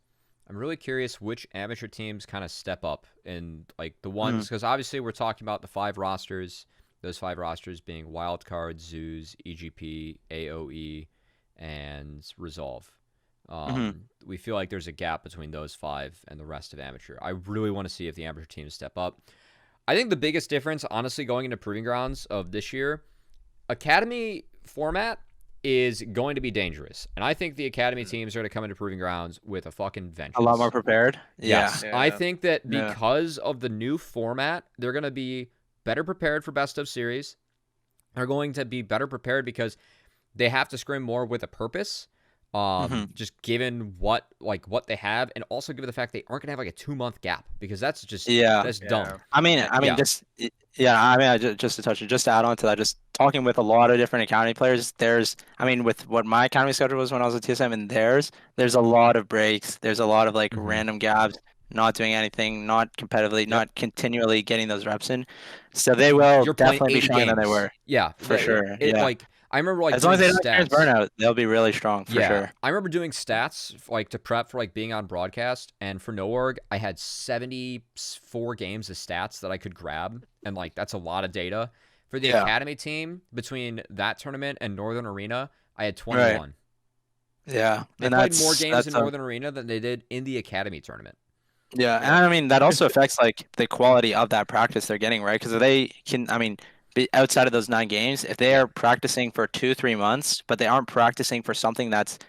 I'm really curious which amateur teams kind of step up in like the ones because obviously we're talking about the 5 rosters. Those 5 rosters being Wildcard, Zoos, EGP, AOE, and Resolve. We feel like there's a gap between those 5 and the rest of amateur. I really want to see if the amateur teams step up. I think the biggest difference, honestly, going into Proving Grounds of this year, Academy format is going to be dangerous. And I think the Academy teams are going to come into Proving Grounds with a fucking vengeance. A lot more prepared. Yes. Yeah. I think that because of the new format, they're going to be better prepared for best of series. They're going to be better prepared because they have to scrim more with a purpose. Just given what they have, and also given the fact they aren't gonna have like a 2-month gap because that's just that's dumb. I mean, just to touch it, just to add on to that, just talking with a lot of different academy players, with what my academy schedule was when I was at TSM and there's a lot of breaks, there's a lot of like random gaps, not doing anything, not competitively, not continually getting those reps in, so they will definitely be stronger than they were. Yeah, for sure. Like I remember like as long as they don't experience burnout, they'll be really strong for sure. I remember doing stats like to prep for like being on broadcast, and for NoOrg, I had 74 games of stats that I could grab, and like that's a lot of data. For the academy team, between that tournament and Northern Arena, I had 21. Right. Yeah, they played more games in Northern Arena than they did in the academy tournament. Yeah, and I mean that also affects like the quality of that practice they're getting, right? Because they can, outside of those 9 games, if they are practicing for 2-3 months, but they aren't practicing for something that's,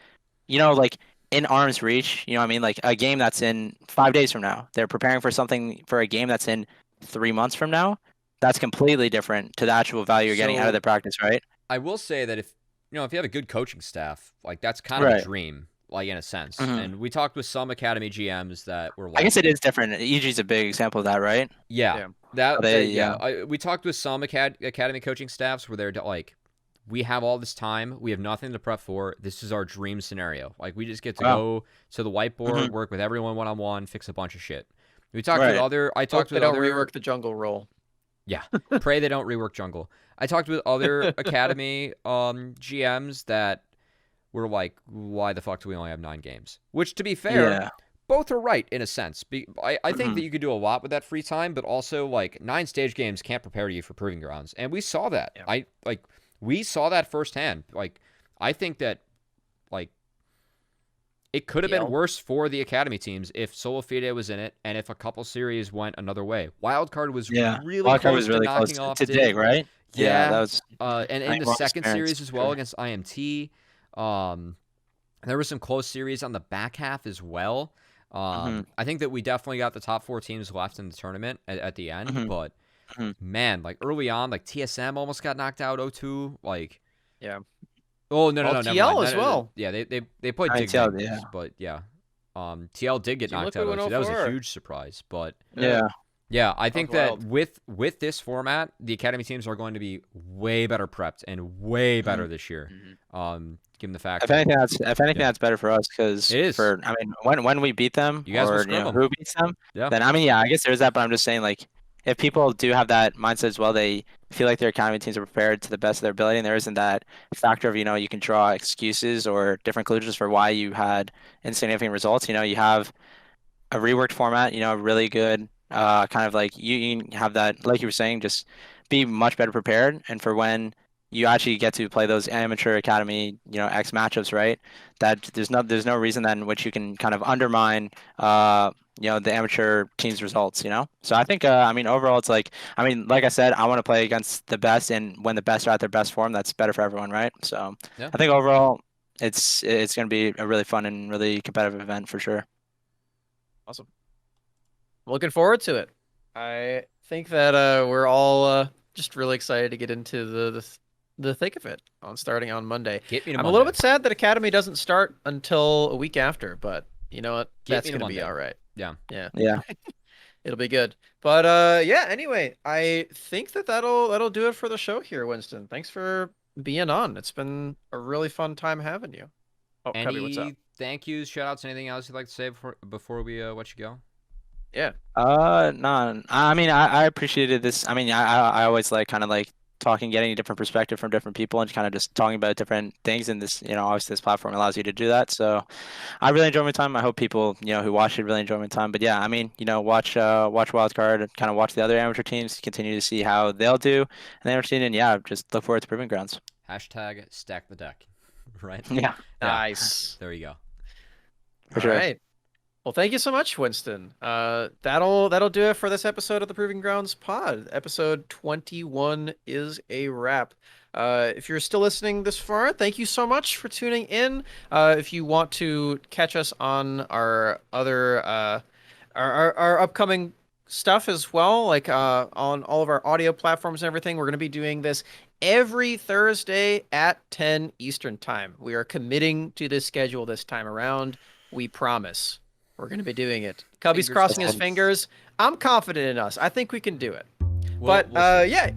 like in arm's reach, like a game that's in 5 days from now, they're preparing for a game that's in 3 months from now. That's completely different to the actual value you're getting out of the practice, right? I will say that if you have a good coaching staff, like that's kind of a dream, like in a sense. And we talked with some academy GMs that were like, I guess it is different. EG's a big example of that, right? Yeah. We talked with some academy coaching staffs where they're like, we have all this time, we have nothing to prep for. This is our dream scenario. Like we just get to go to the whiteboard, work with everyone one-on-one, fix a bunch of shit. We talked Right. with other. I Hope talked they with don't other. rework the jungle role. Yeah, pray they don't rework jungle. I talked with other academy GMs that were like, "Why the fuck do we only have 9 games?" Which, to be fair, Yeah. both are right in a sense. I think Mhm. that you could do a lot with that free time, but also like 9 stage games can't prepare you for proving grounds, and we saw that. Yeah. We saw that firsthand. Like, I think that like it could have been TL. worse for the academy teams if SolaFide was in it, and if a couple series went another way. Wildcard was Yeah. really Wildcard close was to really close knocking off to Dig, right? Yeah, that was. and I in think the more second experience, series as for well sure. against IMT. There were some close series on the back half as well. I think that we definitely got the top 4 teams left in the tournament at the end, Mhm. but Mhm. man, like early on, like TSM almost got knocked out 0-2. Like, Yeah. oh no, Well, never TL mind. as No, no, no. well. Yeah, they played I mean, Dig TL, Magnus, yeah. but yeah, TL did get Team knocked Liquid out 0-2. went That was a 0-4. huge surprise, but Yeah. yeah, I think that wild. with this format, the academy teams are going to be way better prepped and way better this year. Given the fact If that anything, that's better for us because It is. I mean, when we beat them You guys will or scrub 'em. who beats them, Yeah. then I mean, yeah, I guess there's that. But I'm just saying, like, if people do have that mindset as well, they feel like their academy teams are prepared to the best of their ability, and there isn't that factor of you can draw excuses or different conclusions for why you had insignificant results. You have a reworked format. Really good. Kind of like you can have that, like you were saying, just be much better prepared, and for when you actually get to play those amateur academy, X matchups, right? That there's no reason then in which you can kind of undermine, the amateur team's results, So I think, I mean, overall, it's like, I mean, like I said, I want to play against the best, and when the best are at their best form, that's better for everyone, right? So Yeah. I think overall, it's going to be a really fun and really competitive event for sure. Awesome. Looking forward to it. I think that we're all just really excited to get into the thick of it starting on Monday. Get me to I'm a little Monday. bit sad that Academy doesn't start until a week after, but you know what? Get That's me to gonna be Monday. all right. Yeah. Yeah. It'll be good. But yeah. Anyway, I think that'll do it for the show here, Winston. Thanks for being on. It's been a really fun time having you. Oh, Cubby, what's up? Any thank yous, shout outs, anything else you'd like to say before we let you go? Yeah. No. I mean, I appreciated this. I mean, I always like kind of like talking, getting a different perspective from different people, and kind of just talking about different things. And this, obviously, this platform allows you to do that. So, I really enjoy my time. I hope people, who watch it really enjoy my time. But yeah, I mean, watch Wildcard and kind of watch the other amateur teams, continue to see how they'll do, and the amateur team, and yeah, just look forward to Proving Grounds. Hashtag stack the deck. Right? Yeah. Nice. There you go. For sure. All right. Well, thank you so much, Winston. That'll do it for this episode of the Proving Grounds pod. Episode 21 is a wrap. If you're still listening this far, thank you so much for tuning in. If you want to catch us on our other our upcoming stuff as well, like on all of our audio platforms and everything, we're going to be doing this every Thursday at 10 Eastern time. We are committing to this schedule this time around. We promise. We're going to be doing it. Cubby's Fingers crossing his crossed. fingers. I'm confident in us. I think we can do it. We'll see. Yeah,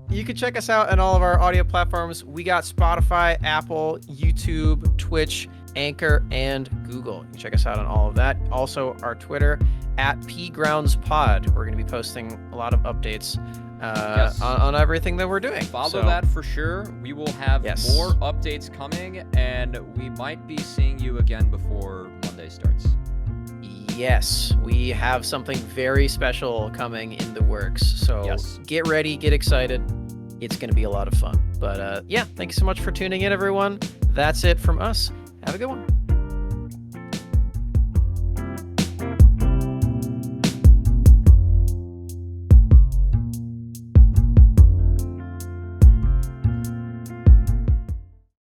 you can check us out on all of our audio platforms. We got Spotify, Apple, YouTube, Twitch, Anchor, and Google. You can check us out on all of that. Also, our Twitter at pgroundspod. We're going to be posting a lot of updates Yes. on everything that we're doing. Follow So, that for sure. We will have Yes. more updates coming, and we might be seeing you again before Monday starts. Yes, we have something very special coming in the works. So Yes. get ready, get excited. It's going to be a lot of fun. But yeah, thanks so much for tuning in, everyone. That's it from us. Have a good one.